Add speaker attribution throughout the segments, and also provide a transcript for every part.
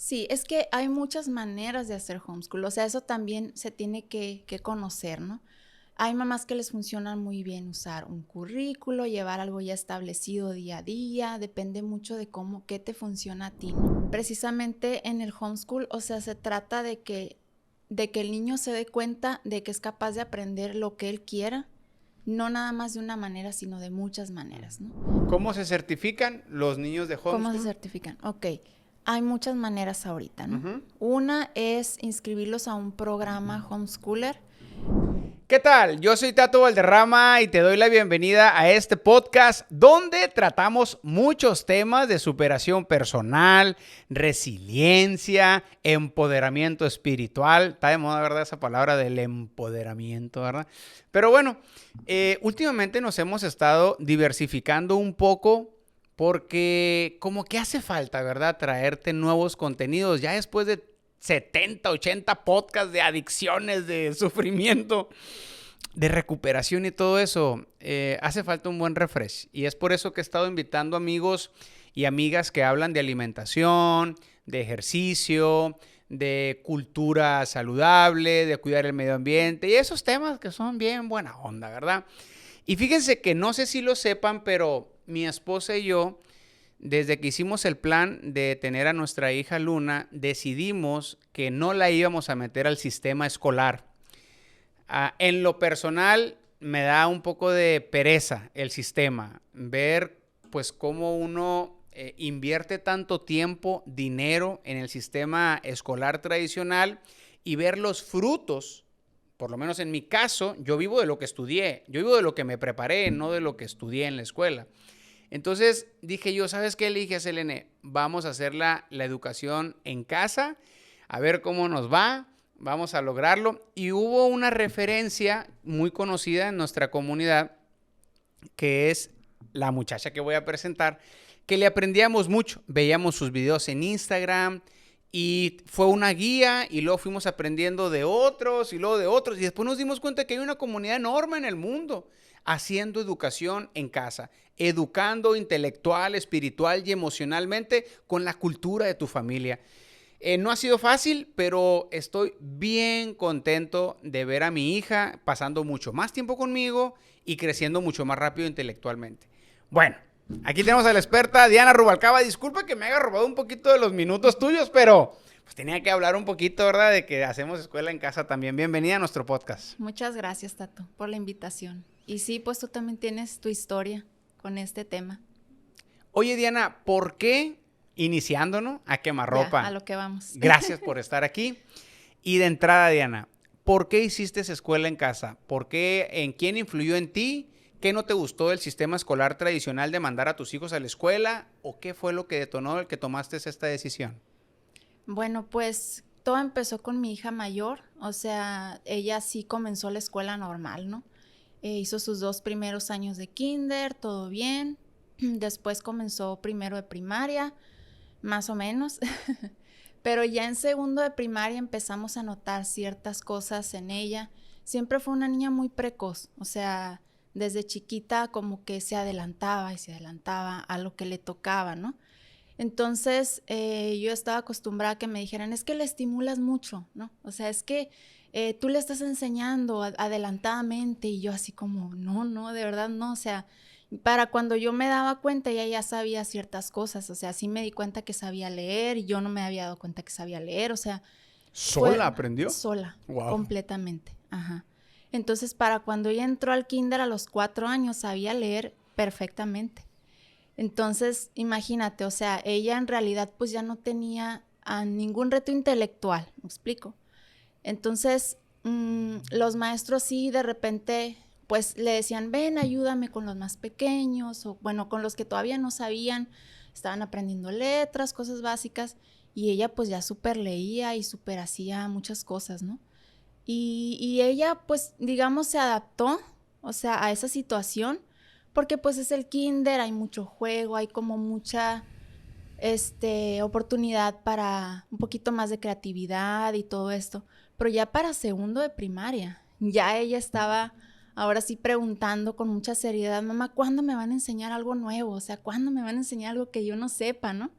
Speaker 1: Sí, es que hay muchas maneras de hacer homeschool, o sea, eso también se tiene que conocer, ¿no? Hay mamás que les funcionan muy bien usar un currículo, llevar algo ya establecido día a día, depende mucho de qué te funciona a ti, ¿no? Precisamente en el homeschool, o sea, se trata de que el niño se dé cuenta de que es capaz de aprender lo que él quiera, no nada más de una manera, sino de muchas maneras, ¿no?
Speaker 2: ¿Cómo se certifican los niños de
Speaker 1: ¿Cómo se
Speaker 2: homeschool?
Speaker 1: certifican? Ok, hay muchas maneras ahorita, ¿no?
Speaker 2: Ujú.
Speaker 1: Una es inscribirlos a un programa homeschooler.
Speaker 2: ¿Qué tal? Yo soy Tato Valderrama y te doy la bienvenida a este podcast donde tratamos muchos temas de superación personal, resiliencia, empoderamiento espiritual. Está de moda, ¿verdad? Esa palabra del empoderamiento, ¿verdad? Pero bueno, últimamente nos hemos estado diversificando un poco porque como que hace falta, ¿verdad? Traerte nuevos contenidos ya después de 70, 80 podcasts de adicciones, de sufrimiento, de recuperación y todo eso. Hace falta un buen refresh. Y es por eso que he estado invitando amigos y amigas que hablan de alimentación, de ejercicio, de cultura saludable, de cuidar el medio ambiente y esos temas que son bien buena onda, ¿verdad? Y fíjense que no sé si lo sepan, pero mi esposa y yo, desde que hicimos el plan de tener a nuestra hija Luna, decidimos que no la íbamos a meter al sistema escolar. En lo personal, me da un poco de pereza el sistema. Ver, pues, cómo uno invierte tanto tiempo, dinero en el sistema escolar tradicional y ver los frutos. Por lo menos en mi caso, yo vivo de lo que estudié. Yo vivo de lo que me preparé, no de lo que estudié en la escuela. Entonces dije yo, ¿sabes qué? Le dije a Selene, vamos a hacer la educación en casa, a ver cómo nos va, vamos a lograrlo. Y hubo una referencia muy conocida en nuestra comunidad, que es la muchacha que voy a presentar, que le aprendíamos mucho. Veíamos sus videos en Instagram y fue una guía y luego fuimos aprendiendo de otros y luego de otros. Y después nos dimos cuenta que hay una comunidad enorme en el mundo haciendo educación en casa, educando intelectual, espiritual y emocionalmente con la cultura de tu familia. No ha sido fácil, pero estoy bien contento de ver a mi hija pasando mucho más tiempo conmigo y creciendo mucho más rápido intelectualmente. Bueno, aquí tenemos a la experta Diana Rubalcaba. Disculpa que me haya robado un poquito de los minutos tuyos, pero pues tenía que hablar un poquito, ¿verdad? De que hacemos escuela en casa también. Bienvenida a nuestro podcast.
Speaker 1: Muchas gracias, Tato, por la invitación. Y sí, pues tú también tienes tu historia con este tema.
Speaker 2: Oye, Diana, ¿por qué iniciándonos a
Speaker 1: Ya, a
Speaker 2: quemarropa?
Speaker 1: lo que vamos.
Speaker 2: Gracias por estar aquí. Y de entrada, Diana, ¿por qué hiciste esa escuela en casa? ¿Por qué? ¿En quién influyó en ti? ¿Qué no te gustó del sistema escolar tradicional de mandar a tus hijos a la escuela? ¿O qué fue lo que detonó el que tomaste esta decisión?
Speaker 1: Bueno, pues todo empezó con mi hija mayor, o sea, ella sí comenzó la escuela normal, ¿no? Hizo sus 2 primeros años de kinder, todo bien. Después comenzó primero de primaria, más o menos. Pero ya en segundo de primaria empezamos a notar ciertas cosas en ella. Siempre fue una niña muy precoz, o sea, desde chiquita como que se adelantaba y se adelantaba a lo que le tocaba, ¿no? Entonces yo estaba acostumbrada a que me dijeran, es que le estimulas mucho, ¿no? O sea, es que tú le estás enseñando adelantadamente y yo así como, no, de verdad no, o sea, para cuando yo me daba cuenta ella ya sabía ciertas cosas, o sea, sí me di cuenta que sabía leer y yo no me había dado cuenta que sabía leer, o sea, fue
Speaker 2: ¿Sola aprendió?
Speaker 1: sola,
Speaker 2: Wow.
Speaker 1: completamente, ajá. Entonces para cuando ella entró al kinder a los 4 años sabía leer perfectamente. Entonces, imagínate, o sea, ella en realidad pues ya no tenía ningún reto intelectual, ¿me explico? Entonces, los maestros sí de repente pues le decían, ven, ayúdame con los más pequeños, o bueno, con los que todavía no sabían, estaban aprendiendo letras, cosas básicas, y ella pues ya súper leía y súper hacía muchas cosas, ¿no? Y ella pues digamos se adaptó, o sea, a esa situación, porque pues es el kinder, hay mucho juego, hay como mucha oportunidad para un poquito más de creatividad y todo esto. Pero ya para segundo de primaria, ya ella estaba ahora sí preguntando con mucha seriedad, mamá, ¿cuándo me van a enseñar algo nuevo? O sea, ¿cuándo me van a enseñar algo que yo no sepa, no?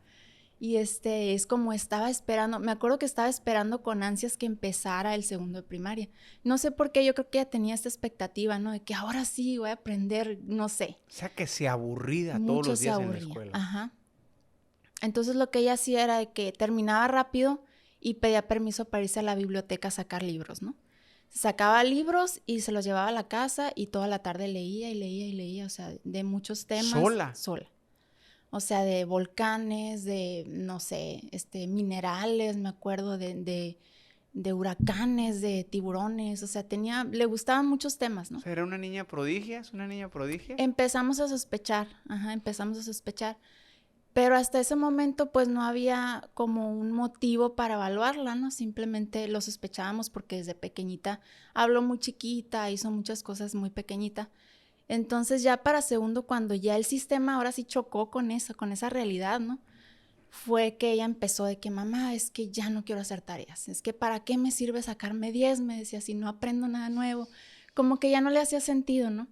Speaker 1: Y es como estaba esperando, me acuerdo que estaba esperando con ansias que empezara el segundo de primaria. No sé por qué, yo creo que ella tenía esta expectativa, ¿no? De que ahora sí voy a aprender, no sé.
Speaker 2: O sea, que se aburrida todos
Speaker 1: Mucho
Speaker 2: los
Speaker 1: se
Speaker 2: días en la
Speaker 1: aburría.
Speaker 2: escuela.
Speaker 1: Ajá. Entonces lo que ella hacía era de que terminaba rápido y pedía permiso para irse a la biblioteca a sacar libros, ¿no? Sacaba libros y se los llevaba a la casa y toda la tarde leía y leía y leía, o sea, de muchos temas
Speaker 2: ¿Sola?
Speaker 1: sola. O sea, de volcanes, de, no sé, minerales, me acuerdo, de huracanes, de tiburones, o sea, le gustaban muchos temas,
Speaker 2: O
Speaker 1: ¿no?
Speaker 2: sea, ¿era una niña prodigia? ¿Es una niña prodigia?
Speaker 1: Empezamos a sospechar, empezamos a sospechar, pero hasta ese momento pues no había como un motivo para evaluarla, ¿no? Simplemente lo sospechábamos porque desde pequeñita habló muy chiquita, hizo muchas cosas muy pequeñita. Entonces ya para segundo, cuando ya el sistema ahora sí chocó con eso, con esa realidad, ¿no? Fue que ella empezó de que, mamá, es que ya no quiero hacer tareas, es que ¿para qué me sirve sacarme 10? Me decía, si no aprendo nada nuevo. Como que ya no le hacía sentido, ¿no?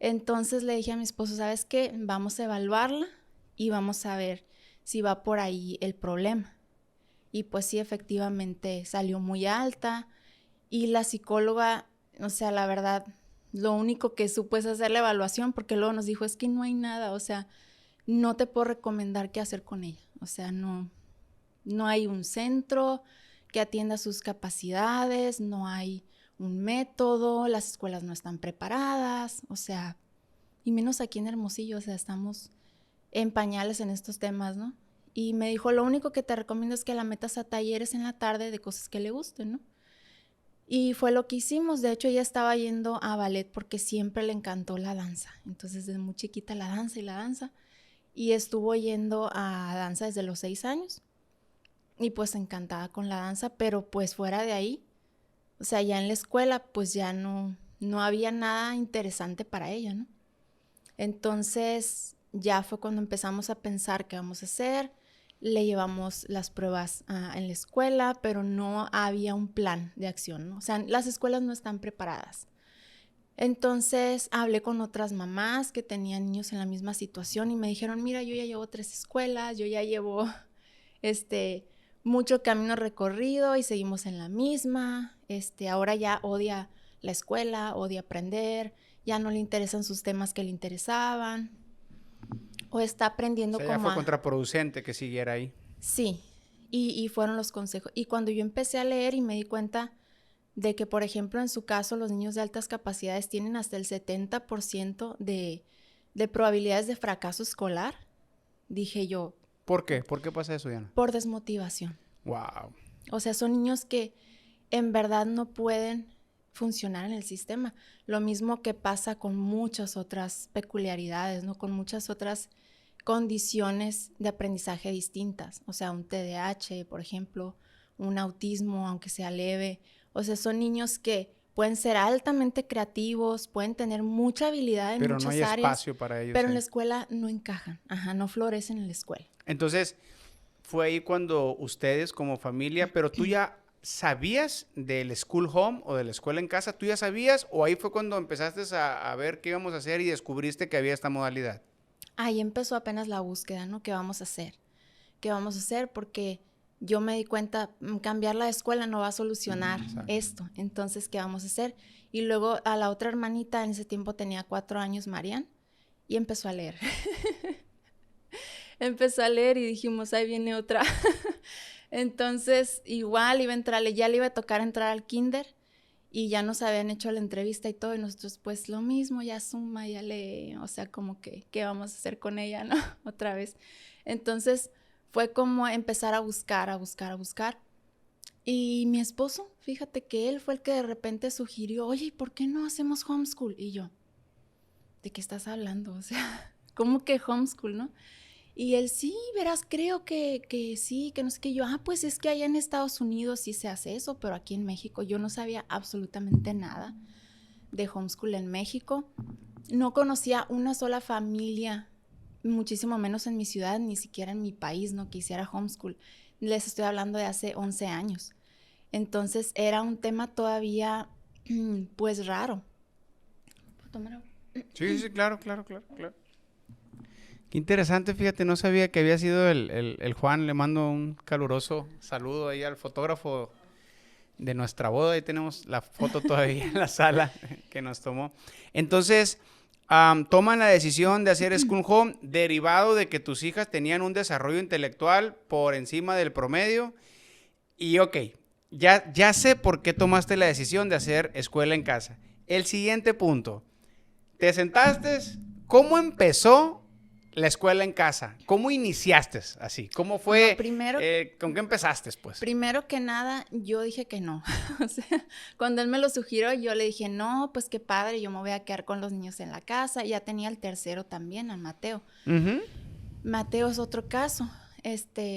Speaker 1: Entonces le dije a mi esposo, ¿sabes qué? Vamos a evaluarla y vamos a ver si va por ahí el problema. Y pues sí, efectivamente salió muy alta y la psicóloga, o sea, la verdad, lo único que supo es hacer la evaluación porque luego nos dijo, es que no hay nada, o sea, no te puedo recomendar qué hacer con ella. O sea, no hay un centro que atienda sus capacidades, no hay un método, las escuelas no están preparadas, o sea, y menos aquí en Hermosillo, o sea, estamos en pañales en estos temas, ¿no? Y me dijo, lo único que te recomiendo es que la metas a talleres en la tarde de cosas que le gusten, ¿no? Y fue lo que hicimos. De hecho, ella estaba yendo a ballet porque siempre le encantó la danza. Entonces, desde muy chiquita la danza y la danza. Y estuvo yendo a danza desde los 6 años. Y pues encantada con la danza, pero pues fuera de ahí, o sea, ya en la escuela, pues ya no había nada interesante para ella, ¿no? Entonces, ya fue cuando empezamos a pensar qué vamos a hacer. Le llevamos las pruebas en la escuela, pero no había un plan de acción, ¿no? O sea, las escuelas no están preparadas. Entonces hablé con otras mamás que tenían niños en la misma situación y me dijeron, mira, yo ya llevo 3 escuelas, yo ya llevo mucho camino recorrido y seguimos en la misma. Ahora ya odia la escuela, odia aprender, ya no le interesan sus temas que le interesaban o está
Speaker 2: O
Speaker 1: aprendiendo
Speaker 2: sea, ya
Speaker 1: como
Speaker 2: fue
Speaker 1: a...
Speaker 2: contraproducente que siguiera ahí.
Speaker 1: Sí, y fueron los consejos. Y cuando yo empecé a leer y me di cuenta de que, por ejemplo, en su caso, los niños de altas capacidades tienen hasta el 70% de probabilidades de fracaso escolar, dije yo,
Speaker 2: ¿Por qué? ¿Por qué pasa eso, Diana?
Speaker 1: por desmotivación.
Speaker 2: Wow.
Speaker 1: O sea, son niños que en verdad no pueden funcionar en el sistema. Lo mismo que pasa con muchas otras peculiaridades, ¿no? Con muchas otras condiciones de aprendizaje distintas. O sea, un TDAH, por ejemplo, un autismo, aunque sea leve. O sea, son niños que pueden ser altamente creativos, pueden tener mucha habilidad en
Speaker 2: Pero no hay
Speaker 1: muchas áreas,
Speaker 2: espacio para ellos
Speaker 1: pero en la
Speaker 2: ahí.
Speaker 1: escuela no encajan. No florecen en la escuela.
Speaker 2: Entonces, fue ahí cuando ustedes como familia, pero tú ya sabías del school home o de la escuela en casa, ¿tú ya sabías o ahí fue cuando empezaste a ver qué íbamos a hacer y descubriste que había esta modalidad?
Speaker 1: Ahí empezó apenas la búsqueda, ¿no? ¿Qué vamos a hacer? ¿Qué vamos a hacer? Porque yo me di cuenta, cambiar la escuela no va a solucionar esto. Entonces, ¿qué vamos a hacer? Y luego a la otra hermanita, en ese tiempo tenía 4 años, Marian, y empezó a leer. Empezó a leer y dijimos, ahí viene otra. Entonces, igual iba a entrarle, ya le iba a tocar entrar al kinder y ya nos habían hecho la entrevista y todo, y nosotros pues lo mismo, ya suma, ya lee, o sea, como que, ¿qué vamos a hacer con ella, no? Otra vez. Entonces, fue como empezar a buscar, a buscar, a buscar. Y mi esposo, fíjate que él fue el que de repente sugirió, oye, ¿y por qué no hacemos homeschool? Y yo, ¿de qué estás hablando? O sea, ¿cómo que homeschool, no? Y él, sí, verás, creo que sí, que no sé qué. Yo, pues es que allá en Estados Unidos sí se hace eso, pero aquí en México yo no sabía absolutamente nada de homeschool en México. No conocía una sola familia, muchísimo menos en mi ciudad, ni siquiera en mi país, ¿no? Que hiciera homeschool. Les estoy hablando de hace 11 años. Entonces era un tema todavía, pues, raro. ¿Puedo tomar agua?
Speaker 2: Sí, sí, claro, claro, claro, claro. Qué interesante, fíjate, no sabía que había sido el Juan. Le mando un caluroso saludo ahí al fotógrafo de nuestra boda. Ahí tenemos la foto todavía en la sala que nos tomó. Entonces, toman la decisión de hacer School Home derivado de que tus hijas tenían un desarrollo intelectual por encima del promedio. Y ok, ya sé por qué tomaste la decisión de hacer escuela en casa. El siguiente punto. Te sentaste, ¿cómo empezó la escuela en casa? ¿Cómo iniciaste así? ¿Cómo fue?
Speaker 1: No, primero,
Speaker 2: ¿Con qué empezaste, pues?
Speaker 1: primero que nada, yo dije que no. O sea, cuando él me lo sugirió, yo le dije, no, pues qué padre, yo me voy a quedar con los niños en la casa. Ya tenía el tercero también, al Mateo.
Speaker 2: Uh-huh.
Speaker 1: Mateo es otro caso.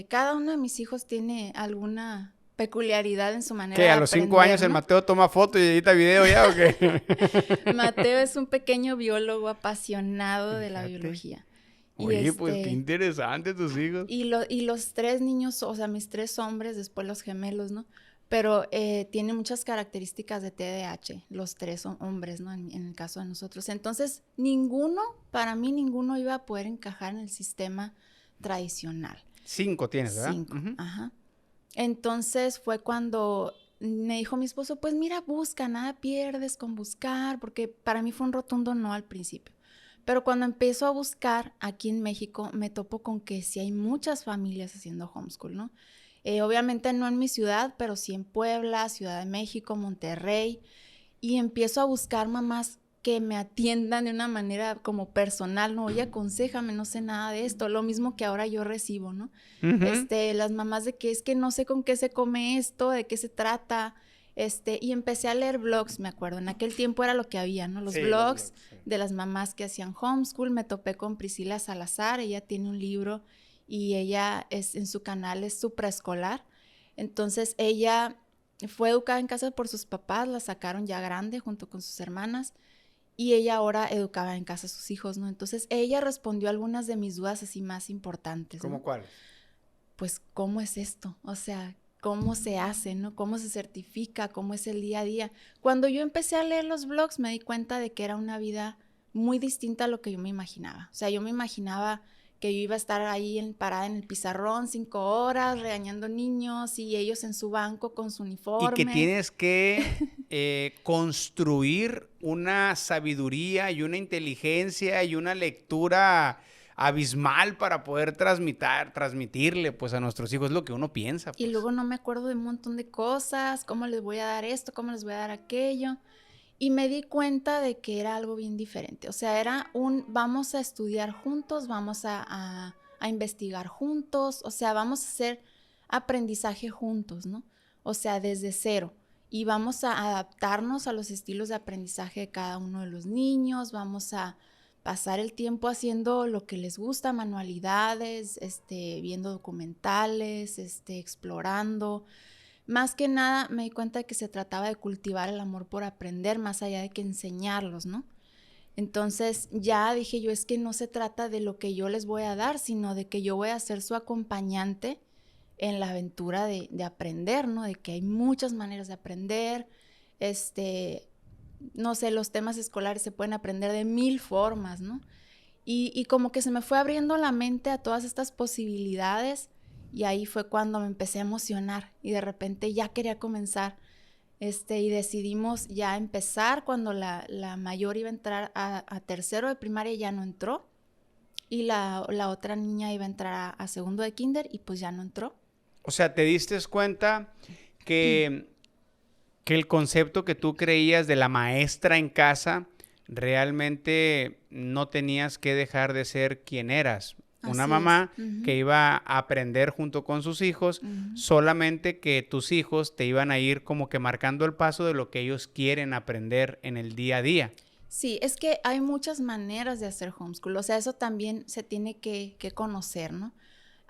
Speaker 1: Cada uno de mis hijos tiene alguna peculiaridad en su manera
Speaker 2: ¿Qué?
Speaker 1: de
Speaker 2: ¿A los 5
Speaker 1: aprender,
Speaker 2: años el
Speaker 1: ¿no?
Speaker 2: Mateo toma foto y edita video ya o qué?
Speaker 1: Mateo es un pequeño biólogo apasionado de la
Speaker 2: Fíjate.
Speaker 1: biología.
Speaker 2: Oye, pues qué interesante tus hijos.
Speaker 1: Y los tres niños, o sea, mis tres hombres, después los gemelos, ¿no? Pero tienen muchas características de TDAH, los tres son hombres, ¿no? En el caso de nosotros. Entonces, para mí ninguno iba a poder encajar en el sistema tradicional.
Speaker 2: 5 tienes, ¿verdad?
Speaker 1: 5,
Speaker 2: Uh-huh.
Speaker 1: ajá. Entonces fue cuando me dijo mi esposo, pues mira, busca, nada pierdes con buscar, porque para mí fue un rotundo no al principio. Pero cuando empiezo a buscar aquí en México, me topo con que sí hay muchas familias haciendo homeschool, ¿no? Obviamente no en mi ciudad, pero sí en Puebla, Ciudad de México, Monterrey. Y empiezo a buscar mamás que me atiendan de una manera como personal, ¿no? Oye, aconséjame, no sé nada de esto. Lo mismo que ahora yo recibo, ¿no?
Speaker 2: Uh-huh.
Speaker 1: Las mamás de que es que no sé con qué se come esto, de qué se trata. Y empecé a leer blogs, me acuerdo. En aquel tiempo era lo que había, ¿no? Los blogs
Speaker 2: Sí.
Speaker 1: de las mamás que hacían homeschool. Me topé con Priscila Salazar, ella tiene un libro y ella en su canal es su preescolar. Entonces ella fue educada en casa por sus papás, la sacaron ya grande junto con sus hermanas y ella ahora educaba en casa a sus hijos, ¿no? Entonces ella respondió algunas de mis dudas así más importantes, ¿no?
Speaker 2: ¿Cómo cuál?
Speaker 1: Pues, ¿cómo es esto? O sea, ¿cómo se hace, no? ¿Cómo se certifica? ¿Cómo es el día a día? Cuando yo empecé a leer los blogs me di cuenta de que era una vida muy distinta a lo que yo me imaginaba. O sea, yo me imaginaba que yo iba a estar ahí parada en el pizarrón 5 horas regañando niños y ellos en su banco con su uniforme.
Speaker 2: Y que tienes que construir una sabiduría y una inteligencia y una lectura abismal para poder transmitirle pues a nuestros hijos lo que uno piensa.
Speaker 1: Y
Speaker 2: Pues.
Speaker 1: luego no me acuerdo de un montón de cosas, cómo les voy a dar esto, cómo les voy a dar aquello. Y me di cuenta de que era algo bien diferente. O sea, era vamos a estudiar juntos, vamos a investigar juntos, o sea, vamos a hacer aprendizaje juntos, ¿no? O sea, desde cero. Y vamos a adaptarnos a los estilos de aprendizaje de cada uno de los niños, vamos a pasar el tiempo haciendo lo que les gusta, manualidades, viendo documentales, explorando. Más que nada me di cuenta de que se trataba de cultivar el amor por aprender más allá de que enseñarlos, ¿no? Entonces ya dije yo, es que no se trata de lo que yo les voy a dar, sino de que yo voy a ser su acompañante en la aventura de aprender, ¿no? De que hay muchas maneras de aprender, no sé, los temas escolares se pueden aprender de 1000 formas, ¿no? Y como que se me fue abriendo la mente a todas estas posibilidades y ahí fue cuando me empecé a emocionar y de repente ya quería comenzar y decidimos ya empezar cuando la mayor iba a entrar a tercero de primaria, ya no entró y la otra niña iba a entrar a segundo de kinder y pues ya no entró.
Speaker 2: O sea, ¿te diste cuenta que el concepto que tú creías de la maestra en casa realmente no tenías que dejar de ser quien eras? Una
Speaker 1: Así
Speaker 2: mamá
Speaker 1: es. Uh-huh.
Speaker 2: que iba a aprender junto con sus hijos,
Speaker 1: Uh-huh.
Speaker 2: solamente que tus hijos te iban a ir como que marcando el paso de lo que ellos quieren aprender en el día a día.
Speaker 1: Sí, es que hay muchas maneras de hacer homeschool, o sea, eso también se tiene que conocer, ¿no?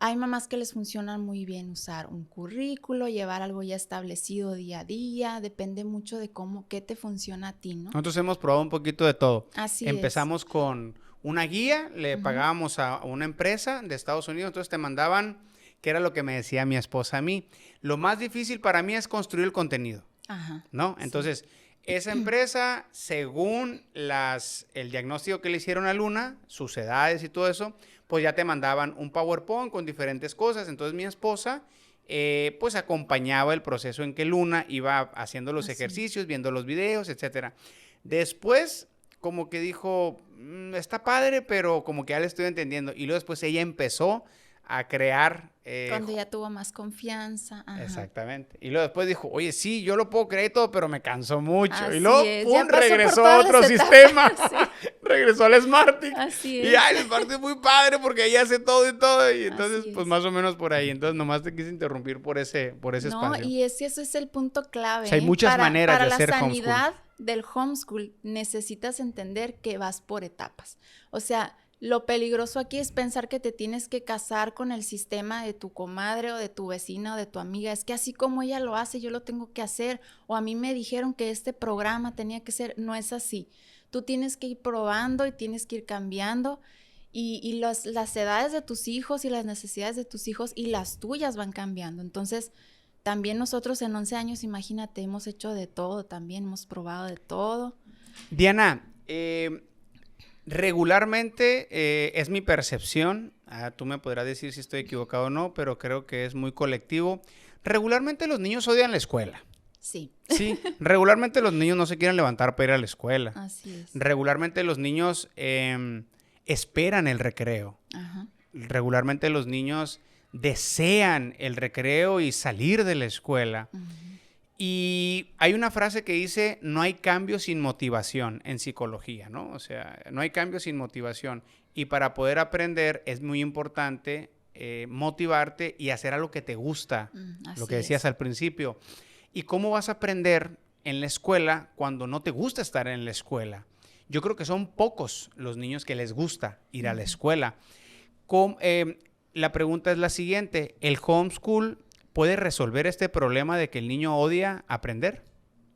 Speaker 1: Hay mamás que les funciona muy bien usar un currículo, llevar algo ya establecido día a día, depende mucho de qué te funciona a ti, ¿no?
Speaker 2: Nosotros hemos probado un poquito de todo.
Speaker 1: Así
Speaker 2: Empezamos con una guía, le pagábamos a una empresa de Estados Unidos, entonces te mandaban, que era lo que me decía mi esposa a mí, lo más difícil para mí es construir el contenido,
Speaker 1: Ajá,
Speaker 2: ¿no? Entonces, esa empresa, según el diagnóstico que le hicieron a Luna, sus edades y todo eso, pues ya te mandaban un PowerPoint con diferentes cosas. Entonces mi esposa pues acompañaba el proceso en que Luna iba haciendo los ejercicios, viendo los videos, etcétera. Después como que dijo, está padre, pero como que ya le estoy entendiendo. Y luego después ella empezó a crear...
Speaker 1: Cuando ya tuvo más confianza. Ajá.
Speaker 2: Exactamente. Y luego después dijo, oye, sí, yo lo puedo creer y todo, pero me cansó mucho.
Speaker 1: Así
Speaker 2: y luego,
Speaker 1: es.
Speaker 2: ¡pum!,
Speaker 1: Ya pasó
Speaker 2: regresó
Speaker 1: por
Speaker 2: a
Speaker 1: todas
Speaker 2: otro
Speaker 1: las
Speaker 2: sistema.
Speaker 1: etapas. Sí.
Speaker 2: Regresó al Smartick.
Speaker 1: Así
Speaker 2: Y
Speaker 1: es.
Speaker 2: ay, el Smartick es muy padre porque ahí hace todo y todo. Y entonces,
Speaker 1: Así
Speaker 2: pues
Speaker 1: es.
Speaker 2: más o menos por ahí. Entonces, nomás te quise interrumpir por ese
Speaker 1: No,
Speaker 2: espacio.
Speaker 1: y es que eso es el punto clave,
Speaker 2: O sea, hay muchas maneras
Speaker 1: para
Speaker 2: de
Speaker 1: la
Speaker 2: hacer homeschool.
Speaker 1: sanidad del homeschool necesitas entender que vas por etapas. O sea, lo peligroso aquí es pensar que te tienes que casar con el sistema de tu comadre o de tu vecina o de tu amiga. Es que así como ella lo hace, yo lo tengo que hacer. O a mí me dijeron que este programa tenía que ser. No es así. Tú tienes que ir probando y tienes que ir cambiando. Y las edades de tus hijos y las necesidades de tus hijos y las tuyas van cambiando. Entonces, también nosotros en 11 años, imagínate, hemos hecho de todo también, hemos probado de todo.
Speaker 2: Diana, regularmente es mi percepción, tú me podrás decir si estoy equivocado o no, pero creo que es muy colectivo. Regularmente los niños odian la escuela.
Speaker 1: Sí.
Speaker 2: Sí, regularmente los niños no se quieren levantar para ir a la escuela.
Speaker 1: Así es.
Speaker 2: Regularmente los niños esperan el recreo.
Speaker 1: Ajá.
Speaker 2: Regularmente los niños desean el recreo y salir de la escuela.
Speaker 1: Uh-huh.
Speaker 2: Y hay una frase que dice, no hay cambio sin motivación en psicología, ¿no? O sea, no hay cambio sin motivación. Y para poder aprender es muy importante motivarte y hacer algo que te gusta, lo que decías al principio. ¿Y cómo vas a aprender en la escuela cuando no te gusta estar en la escuela? Yo creo que son pocos los niños que les gusta ir a la escuela. La pregunta es la siguiente, ¿el homeschool puede resolver este problema de que el niño odia aprender?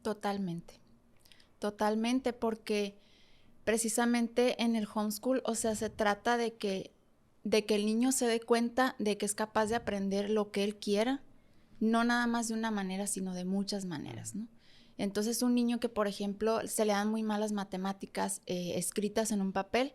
Speaker 1: Totalmente, totalmente, porque precisamente en el homeschool, o sea, se trata de que el niño se dé cuenta de que es capaz de aprender lo que él quiera, no nada más de una manera, sino de muchas maneras, ¿no? Entonces, un niño que, por ejemplo, se le dan muy malas matemáticas escritas en un papel,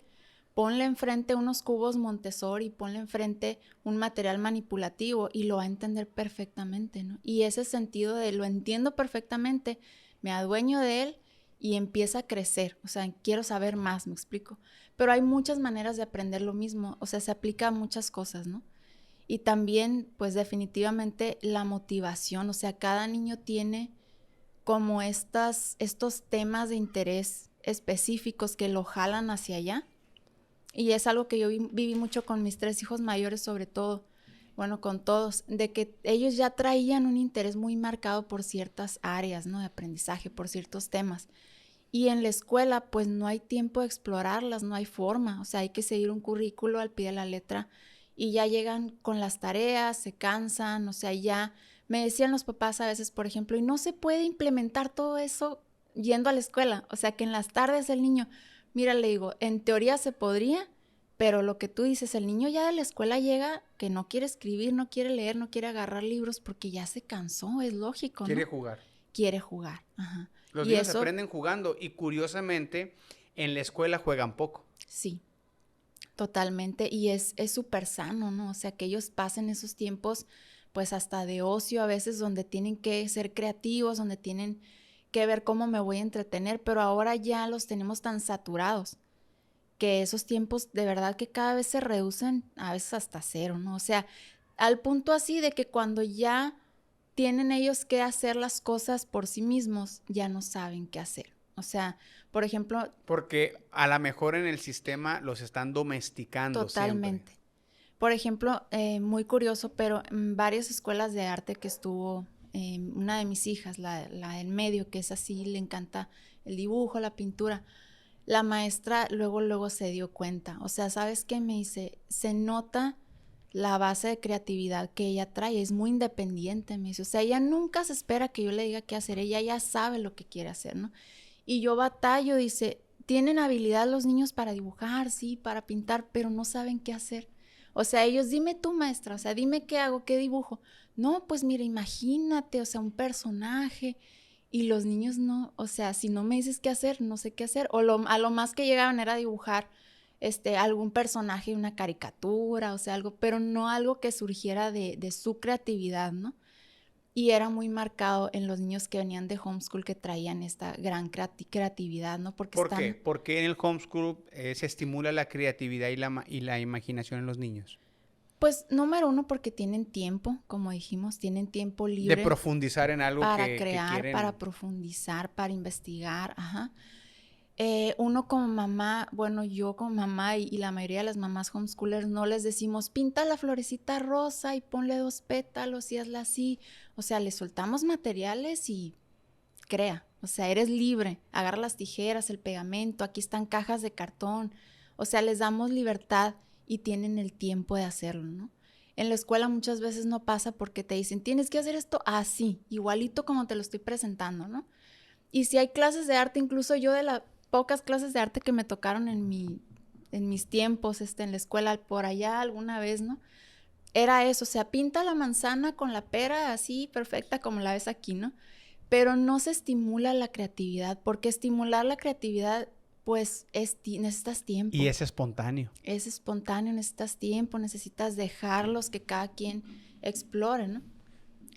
Speaker 1: ponle enfrente unos cubos Montessori, ponle enfrente un material manipulativo y lo va a entender perfectamente, ¿no? Y ese sentido de lo entiendo perfectamente, me adueño de él y empieza a crecer. O sea, quiero saber más, me explico. Pero hay muchas maneras de aprender lo mismo, o sea, se aplica a muchas cosas, ¿no? Y también, pues definitivamente la motivación, o sea, cada niño tiene como estos temas de interés específicos que lo jalan hacia allá. Y es algo que yo viví mucho con mis 3 hijos mayores, sobre todo, bueno, con todos, de que ellos ya traían un interés muy marcado por ciertas áreas, ¿no?, de aprendizaje, por ciertos temas. Y en la escuela, pues no hay tiempo de explorarlas, no hay forma, o sea, hay que seguir un currículo al pie de la letra y ya llegan con las tareas, se cansan, o sea, ya me decían los papás a veces, por ejemplo, y no se puede implementar todo eso yendo a la escuela, o sea, que en las tardes el niño... Mira, le digo, en teoría se podría, pero lo que tú dices, el niño ya de la escuela llega que no quiere escribir, no quiere leer, no quiere agarrar libros porque ya se cansó, es lógico, ¿no?
Speaker 2: Quiere jugar.
Speaker 1: Quiere jugar, ajá.
Speaker 2: Los niños aprenden jugando y curiosamente en la escuela juegan poco.
Speaker 1: Sí, totalmente, y es súper sano, ¿no? O sea, que ellos pasen esos tiempos pues hasta de ocio a veces donde tienen que ser creativos, donde tienen que ver cómo me voy a entretener, pero ahora ya los tenemos tan saturados que esos tiempos de verdad que cada vez se reducen a veces hasta cero, ¿no? O sea, al punto así de que cuando ya tienen ellos que hacer las cosas por sí mismos, ya no saben qué hacer. O sea, por ejemplo...
Speaker 2: Porque a lo mejor en el sistema los están domesticando.
Speaker 1: Totalmente.
Speaker 2: Siempre.
Speaker 1: Por ejemplo, muy curioso, pero en varias escuelas de arte que estuvo... una de mis hijas, la del medio, que es así, le encanta el dibujo, la pintura, la maestra luego se dio cuenta, o sea, ¿sabes qué? Me dice, se nota la base de creatividad que ella trae, es muy independiente, me dice, o sea, ella nunca se espera que yo le diga qué hacer, ella ya sabe lo que quiere hacer, ¿no? Y yo batallo, dice, tienen habilidad los niños para dibujar, sí, para pintar, pero no saben qué hacer. O sea, ellos, dime tú, maestra, o sea, dime qué hago, qué dibujo. No, pues mira, imagínate, o sea, un personaje. Y los niños no, o sea, si no me dices qué hacer, no sé qué hacer. O a lo más que llegaban era dibujar algún personaje, una caricatura, o sea, algo, pero no algo que surgiera de su creatividad, ¿no? Y era muy marcado en los niños que venían de homeschool que traían esta gran creatividad, ¿no? Porque
Speaker 2: ¿Por qué? Porque en el homeschool se estimula la creatividad y la imaginación en los niños.
Speaker 1: Pues, número uno, porque tienen tiempo, como dijimos, tienen tiempo
Speaker 2: De
Speaker 1: libre
Speaker 2: profundizar en algo
Speaker 1: para
Speaker 2: que
Speaker 1: crear,
Speaker 2: quieren.
Speaker 1: para profundizar, para investigar, ajá. Uno como mamá, bueno, yo como mamá y la mayoría de las mamás homeschoolers no les decimos, pinta la florecita rosa y ponle 2 pétalos y hazla así. O sea, le soltamos materiales y crea. O sea, eres libre. Agarra las tijeras, el pegamento, aquí están cajas de cartón. O sea, les damos libertad y tienen el tiempo de hacerlo, ¿no? En la escuela muchas veces no pasa porque te dicen, tienes que hacer esto así, igualito como te lo estoy presentando, ¿no? Y si hay clases de arte, incluso yo de las pocas clases de arte que me tocaron en mis tiempos, en la escuela, por allá alguna vez, ¿no? Era eso, o sea, pinta la manzana con la pera así, perfecta como la ves aquí, ¿no? Pero no se estimula la creatividad, porque estimular la creatividad, pues, necesitas
Speaker 2: Y
Speaker 1: tiempo.
Speaker 2: es espontáneo.
Speaker 1: Es espontáneo, necesitas tiempo, necesitas dejarlos que cada quien explore, ¿no?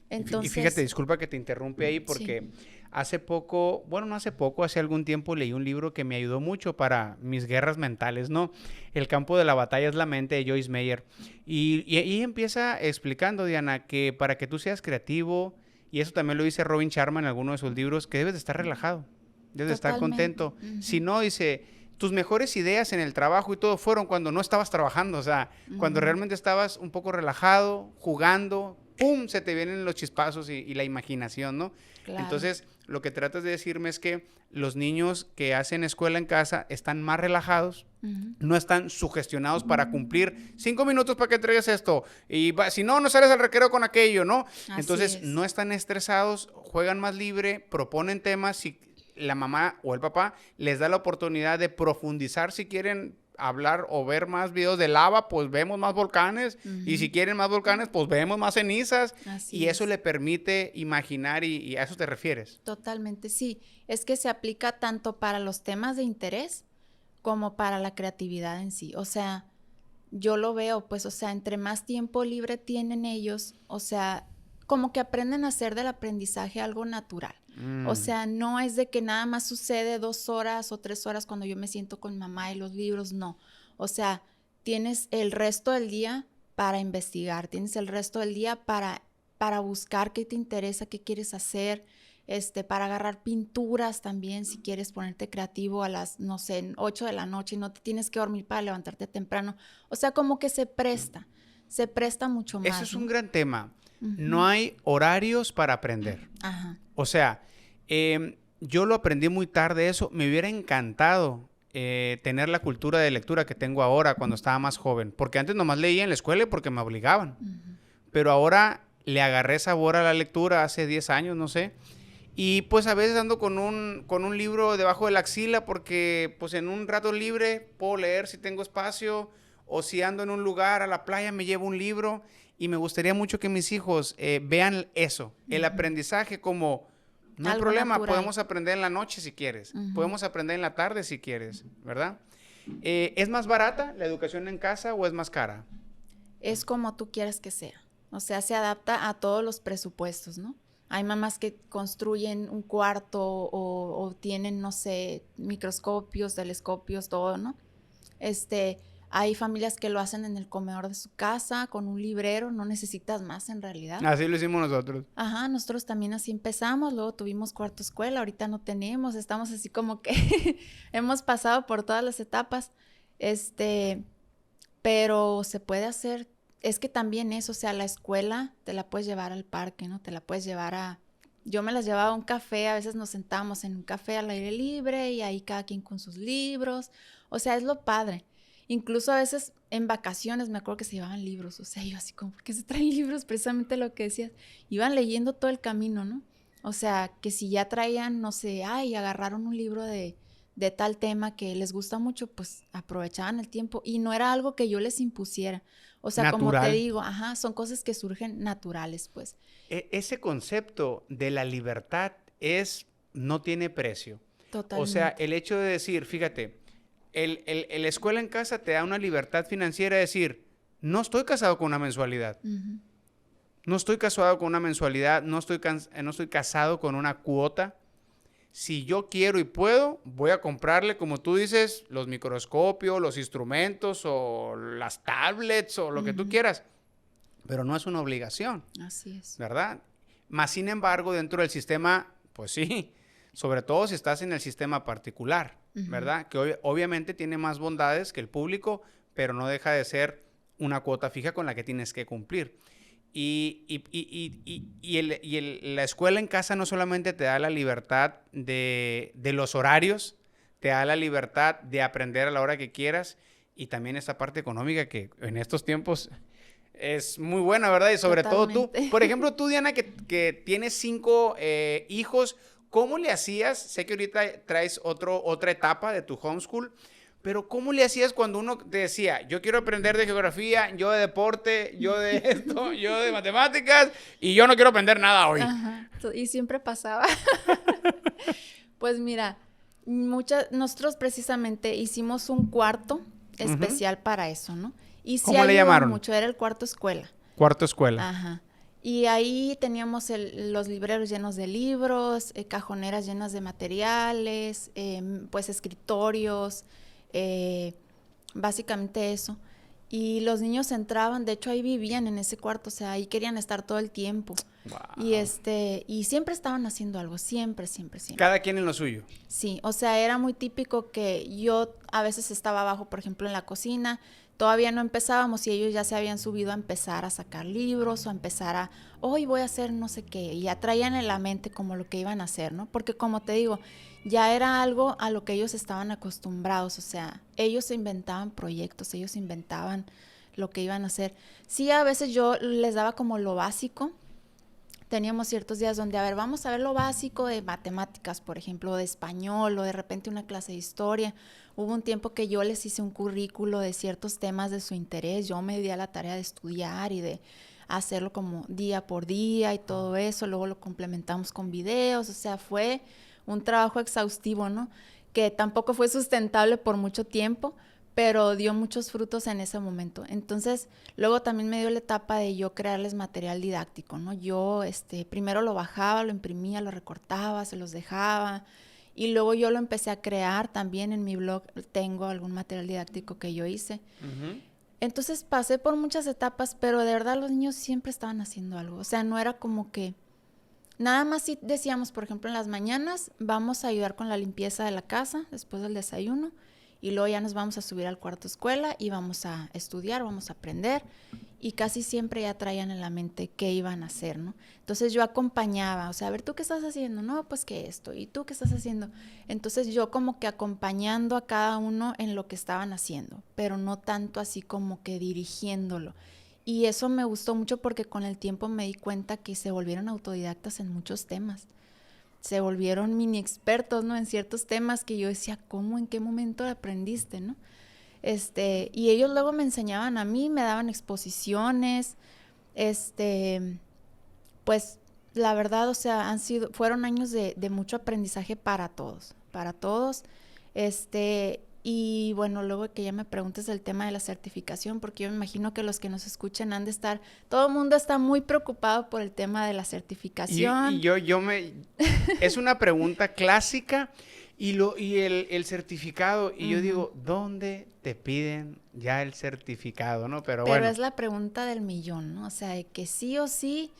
Speaker 2: Y fíjate,
Speaker 1: Entonces,
Speaker 2: disculpa que te interrumpe ahí
Speaker 1: sí.
Speaker 2: porque hace poco, bueno, no hace poco, hace algún tiempo leí un libro que me ayudó mucho para mis guerras mentales, ¿no? El campo de la batalla es la mente de Joyce Meyer. Y ahí empieza explicando, Diana, que para que tú seas creativo, y eso también lo dice Robin Sharma en alguno de sus libros, que debes de estar relajado, debes de estar
Speaker 1: Totalmente.
Speaker 2: contento. Si
Speaker 1: Ujú,
Speaker 2: no, dice, tus mejores ideas en el trabajo y todo fueron cuando no estabas trabajando, o sea, cuando
Speaker 1: ujú,
Speaker 2: realmente estabas un poco relajado, jugando, ¡pum! Se te vienen los chispazos y la imaginación, ¿no?
Speaker 1: claro.
Speaker 2: Entonces, lo que tratas de decirme es que los niños que hacen escuela en casa están más relajados,
Speaker 1: Ujú.
Speaker 2: no están sugestionados para cumplir 5 minutos para que entregues esto y si no, no sales al recreo con aquello, ¿no?
Speaker 1: Así
Speaker 2: Entonces,
Speaker 1: es.
Speaker 2: no están estresados, juegan más libre, proponen temas, si la mamá o el papá les da la oportunidad de profundizar si quieren hablar o ver más videos de lava, pues vemos más volcanes, y
Speaker 1: Ujú,
Speaker 2: si quieren más volcanes, pues vemos más cenizas, y
Speaker 1: así
Speaker 2: eso
Speaker 1: es.
Speaker 2: le permite imaginar y a eso te refieres.
Speaker 1: Totalmente, sí. Es que se aplica tanto para los temas de interés como para la creatividad en sí. O sea, yo lo veo, pues, o sea, entre más tiempo libre tienen ellos, o sea, como que aprenden a hacer del aprendizaje algo natural. O
Speaker 2: Mm.
Speaker 1: sea, no es de que nada más sucede 2 horas o 3 horas cuando yo me siento con mamá y los libros, no. O sea, tienes el resto del día para investigar, tienes el resto del día para buscar qué te interesa, qué quieres hacer, para agarrar pinturas también, si quieres ponerte creativo a las, no sé, 8 de la noche y no te tienes que dormir para levantarte temprano. O sea, como que se presta mucho
Speaker 2: Eso
Speaker 1: más,
Speaker 2: es un
Speaker 1: ¿no?
Speaker 2: gran tema. No
Speaker 1: Ujú.
Speaker 2: hay horarios para aprender.
Speaker 1: Ajá.
Speaker 2: O sea, yo lo aprendí muy tarde eso. Me hubiera encantado tener la cultura de lectura que tengo ahora cuando estaba más joven. Porque antes nomás leía en la escuela porque me obligaban.
Speaker 1: Ujú.
Speaker 2: Pero ahora le agarré sabor a la lectura hace 10 años, no sé. Y pues a veces ando con un libro debajo de la axila porque pues en un rato libre puedo leer si tengo espacio, o si ando en un lugar a la playa me llevo un libro, y me gustaría mucho que mis hijos vean eso, el
Speaker 1: Ujú.
Speaker 2: aprendizaje como, no hay
Speaker 1: Algo
Speaker 2: problema,
Speaker 1: natural.
Speaker 2: podemos aprender en la noche si quieres,
Speaker 1: Ujú.
Speaker 2: podemos aprender en la tarde si quieres, ¿verdad? ¿Es más barata la educación en casa o es más cara?
Speaker 1: Es como tú quieras que sea. O sea, se adapta a todos los presupuestos, ¿no? Hay mamás que construyen un cuarto o tienen, no sé, microscopios, telescopios, todo, ¿no? Este, hay familias que lo hacen en el comedor de su casa, con un librero, no necesitas más en realidad.
Speaker 2: Así lo hicimos nosotros.
Speaker 1: Ajá, nosotros también así empezamos, luego tuvimos cuarto escuela, ahorita no tenemos, estamos así como que hemos pasado por todas las etapas, este, pero se puede hacer, es que también eso, o sea, la escuela te la puedes llevar al parque, ¿no? Te la puedes llevar yo me las llevaba a un café, a veces nos sentábamos en un café al aire libre y ahí cada quien con sus libros, o sea, es lo padre. Incluso a veces en vacaciones me acuerdo que se llevaban libros, o sea, yo así como, ¿por qué se traen libros? Precisamente lo que decías, iban leyendo todo el camino, ¿no? O sea, que si ya traían, no sé, ay, agarraron un libro de tal tema que les gusta mucho, pues aprovechaban el tiempo y no era algo que yo les impusiera. O sea, como te
Speaker 2: Natural.
Speaker 1: digo, ajá, son cosas que surgen naturales, pues.
Speaker 2: Ese concepto de la libertad no tiene precio. O sea,
Speaker 1: Totalmente.
Speaker 2: el hecho de decir, fíjate, el escuela en casa te da una libertad financiera de decir, no estoy casado con una mensualidad.
Speaker 1: Ujú.
Speaker 2: No estoy casado con una mensualidad, no estoy casado con una cuota. Si yo quiero y puedo, voy a comprarle, como tú dices, los microscopios, los instrumentos o las tablets o lo que tú
Speaker 1: Ujú.
Speaker 2: quieras. Pero no es una obligación,
Speaker 1: Así es.
Speaker 2: ¿verdad? Más sin embargo, dentro del sistema, pues sí, sobre todo si estás en el sistema particular,
Speaker 1: Ujú.
Speaker 2: ¿verdad? Que obviamente tiene más bondades que el público, pero no deja de ser una cuota fija con la que tienes que cumplir. La escuela en casa no solamente te da la libertad de los horarios, te da la libertad de aprender a la hora que quieras y también esta parte económica que en estos tiempos es muy buena, ¿verdad? Y sobre todo tú.
Speaker 1: Totalmente.
Speaker 2: Por ejemplo, tú, Diana, que tienes 5 hijos, ¿cómo le hacías? Sé que ahorita traes otra etapa de tu homeschool, pero ¿cómo le hacías cuando uno te decía, yo quiero aprender de geografía, yo de deporte, yo de esto, yo de matemáticas, y yo no quiero aprender nada hoy?
Speaker 1: Ajá. Y siempre pasaba. Pues mira, nosotros precisamente hicimos un cuarto especial para eso, ¿no? Y sí
Speaker 2: ¿Cómo le
Speaker 1: ayudó
Speaker 2: llamaron?
Speaker 1: mucho, era el cuarto escuela.
Speaker 2: Cuarto escuela.
Speaker 1: Ajá. Y ahí teníamos los libreros llenos de libros, cajoneras llenas de materiales, pues escritorios, básicamente eso. Y los niños entraban, de hecho ahí vivían en ese cuarto, o sea, ahí querían estar todo el tiempo.
Speaker 2: Wow.
Speaker 1: Y siempre estaban haciendo algo, siempre.
Speaker 2: Cada quien en lo suyo.
Speaker 1: Sí, o sea, era muy típico que yo a veces estaba abajo, por ejemplo, en la cocina, todavía no empezábamos y ellos ya se habían subido a empezar a sacar libros o a empezar a, hoy voy a hacer no sé qué, y ya traían en la mente como lo que iban a hacer, ¿no? Porque como te digo, ya era algo a lo que ellos estaban acostumbrados, o sea, ellos inventaban proyectos, ellos inventaban lo que iban a hacer. Sí, a veces yo les daba como lo básico. Teníamos ciertos días donde, a ver, vamos a ver lo básico de matemáticas, por ejemplo, de español, o de repente una clase de historia. Hubo un tiempo que yo les hice un currículo de ciertos temas de su interés. Yo me di a la tarea de estudiar y de hacerlo como día por día y todo eso. Luego lo complementamos con videos. O sea, fue un trabajo exhaustivo, ¿no? Que tampoco fue sustentable por mucho tiempo, pero dio muchos frutos en ese momento. Entonces, luego también me dio la etapa de yo crearles material didáctico, ¿no? Yo primero lo bajaba, lo imprimía, lo recortaba, se los dejaba, y luego yo lo empecé a crear también en mi blog. Tengo algún material didáctico que yo hice. Uh-huh. Entonces pasé por muchas etapas, pero de verdad los niños siempre estaban haciendo algo. O sea, no era como que nada más si decíamos, por ejemplo, en las mañanas vamos a ayudar con la limpieza de la casa después del desayuno, y luego ya nos vamos a subir al cuarto escuela y vamos a estudiar, vamos a aprender, y casi siempre ya traían en la mente qué iban a hacer, ¿no? Entonces yo acompañaba, o sea, a ver, ¿tú qué estás haciendo? No, pues que esto, ¿y tú qué estás haciendo? Entonces yo como que acompañando a cada uno en lo que estaban haciendo, pero no tanto así como que dirigiéndolo. Y eso me gustó mucho porque con el tiempo me di cuenta que se volvieron autodidactas en muchos temas. Se volvieron mini expertos, ¿no? En ciertos temas que yo decía, ¿cómo? ¿En qué momento aprendiste, no? Y ellos luego me enseñaban a mí, me daban exposiciones, pues la verdad, o sea, fueron años de mucho aprendizaje para todos, y bueno, luego que ya me preguntes el tema de la certificación, porque yo me imagino que los que nos escuchan han de estar, todo el mundo está muy preocupado por el tema de la certificación.
Speaker 2: Es una pregunta clásica, y el certificado, y yo digo, ¿dónde te piden ya el certificado, no? Pero bueno.
Speaker 1: Es la pregunta del millón, ¿no? O sea, de que sí o sí,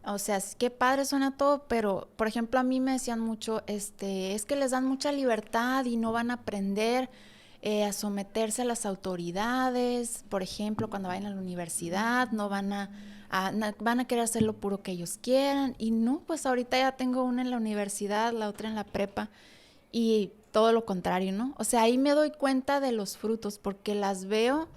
Speaker 1: o sea, qué padre suena todo, pero, por ejemplo, a mí me decían mucho, es que les dan mucha libertad y no van a aprender a someterse a las autoridades. Por ejemplo, cuando vayan a la universidad, no van a querer hacer lo puro que ellos quieran. Y no, pues ahorita ya tengo una en la universidad, la otra en la prepa, y todo lo contrario, ¿no? O sea, ahí me doy cuenta de los frutos, porque las veo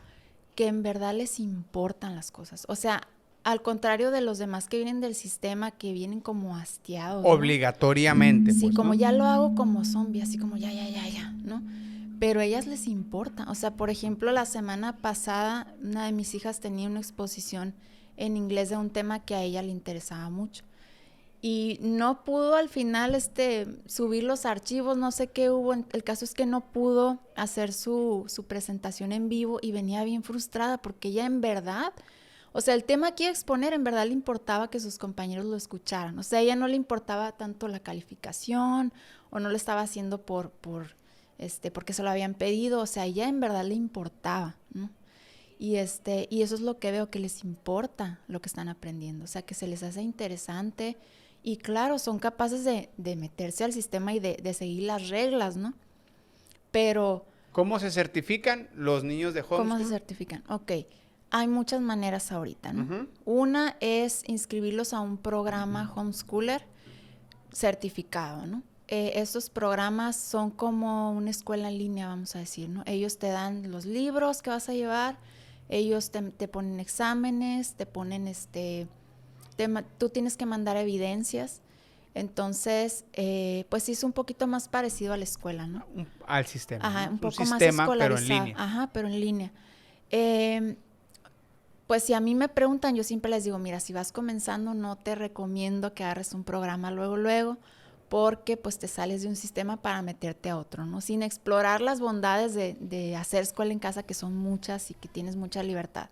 Speaker 1: que en verdad les importan las cosas. O sea, al contrario de los demás que vienen del sistema, que vienen como hastiados, ¿no?
Speaker 2: Obligatoriamente.
Speaker 1: Sí,
Speaker 2: pues,
Speaker 1: como
Speaker 2: ¿no?
Speaker 1: ya lo hago como zombie, así como ya, ¿no? Pero a ellas les importa. O sea, por ejemplo, la semana pasada una de mis hijas tenía una exposición en inglés de un tema que a ella le interesaba mucho. y no pudo al final subir los archivos, no sé qué hubo. El caso es que no pudo hacer su presentación en vivo y venía bien frustrada porque ella en verdad, o sea, el tema que iba a exponer en verdad le importaba que sus compañeros lo escucharan. O sea, a ella no le importaba tanto la calificación o no lo estaba haciendo porque se lo habían pedido. O sea, a ella en verdad le importaba, ¿no? Y eso es lo que veo, que les importa lo que están aprendiendo. O sea, que se les hace interesante. Y claro, son capaces de meterse al sistema y de seguir las reglas, ¿no? Pero...
Speaker 2: ¿Cómo se certifican los niños de homeschool?
Speaker 1: ¿Cómo se certifican? Ok, hay muchas maneras ahorita, ¿no?
Speaker 2: Uh-huh.
Speaker 1: Una es inscribirlos a un programa homeschooler certificado, ¿no? Estos programas son como una escuela en línea, vamos a decir, ¿no? Ellos te dan los libros que vas a llevar, ellos te ponen exámenes, te ponen tú tienes que mandar evidencias. Entonces, pues sí es un poquito más parecido a la escuela, ¿no?
Speaker 2: Al sistema.
Speaker 1: Ajá,
Speaker 2: ¿no?
Speaker 1: un poco
Speaker 2: más
Speaker 1: escolarizado.
Speaker 2: pero en línea.
Speaker 1: Ajá, pero en línea. Pues si a mí me preguntan, yo siempre les digo, mira, si vas comenzando, no te recomiendo que agarres un programa luego, porque pues te sales de un sistema para meterte a otro, ¿no? Sin explorar las bondades de hacer escuela en casa, que son muchas y que tienes mucha libertad.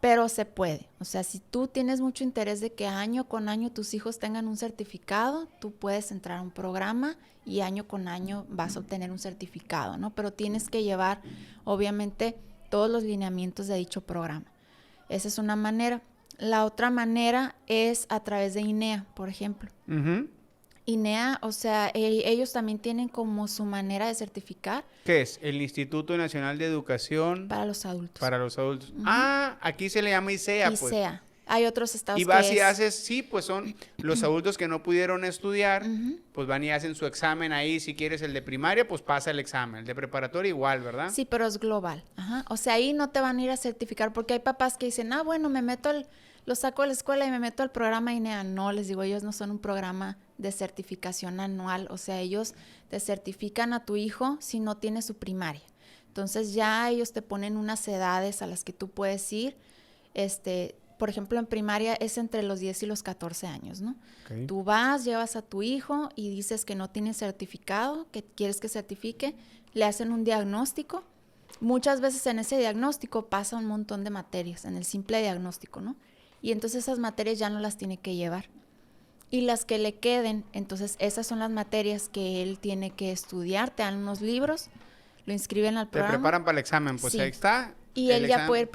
Speaker 1: Pero se puede. O sea, si tú tienes mucho interés de que año con año tus hijos tengan un certificado, tú puedes entrar a un programa y año con año vas a obtener un certificado, ¿no? Pero tienes que llevar, obviamente, todos los lineamientos de dicho programa. Esa es una manera. La otra manera es a través de INEA, por ejemplo.
Speaker 2: Uh-huh.
Speaker 1: INEA, o sea, ellos también tienen como su manera de certificar.
Speaker 2: ¿Qué es? El Instituto Nacional de Educación
Speaker 1: para los adultos.
Speaker 2: Para los adultos.
Speaker 1: Uh-huh.
Speaker 2: Ah, aquí se le llama ISEA, pues.
Speaker 1: ISEA. Hay otros estados
Speaker 2: y vas y haces, sí, pues son los adultos que no pudieron estudiar,
Speaker 1: uh-huh.
Speaker 2: pues van y hacen su examen ahí. Si quieres el de primaria, pues pasa el examen. El de preparatoria igual, ¿verdad?
Speaker 1: Sí, pero es global. Ajá. O sea, ahí no te van a ir a certificar porque hay papás que dicen, bueno, lo saco de la escuela y me meto al programa INEA. No, les digo, ellos no son un programa de certificación anual. O sea, ellos te certifican a tu hijo si no tiene su primaria. Entonces ya ellos te ponen unas edades a las que tú puedes ir. Por ejemplo, en primaria es entre los 10 y los 14 años, ¿no? Okay. Tú vas, llevas a tu hijo y dices que no tiene certificado, que quieres que certifique, le hacen un diagnóstico. Muchas veces en ese diagnóstico pasa un montón de materias, en el simple diagnóstico, ¿no? Y entonces esas materias ya no las tiene que llevar. Y las que le queden, entonces esas son las materias que él tiene que estudiar, te dan unos libros, lo inscriben al programa.
Speaker 2: Te preparan para el examen, pues sí. Ahí está.
Speaker 1: Y él ya puede ir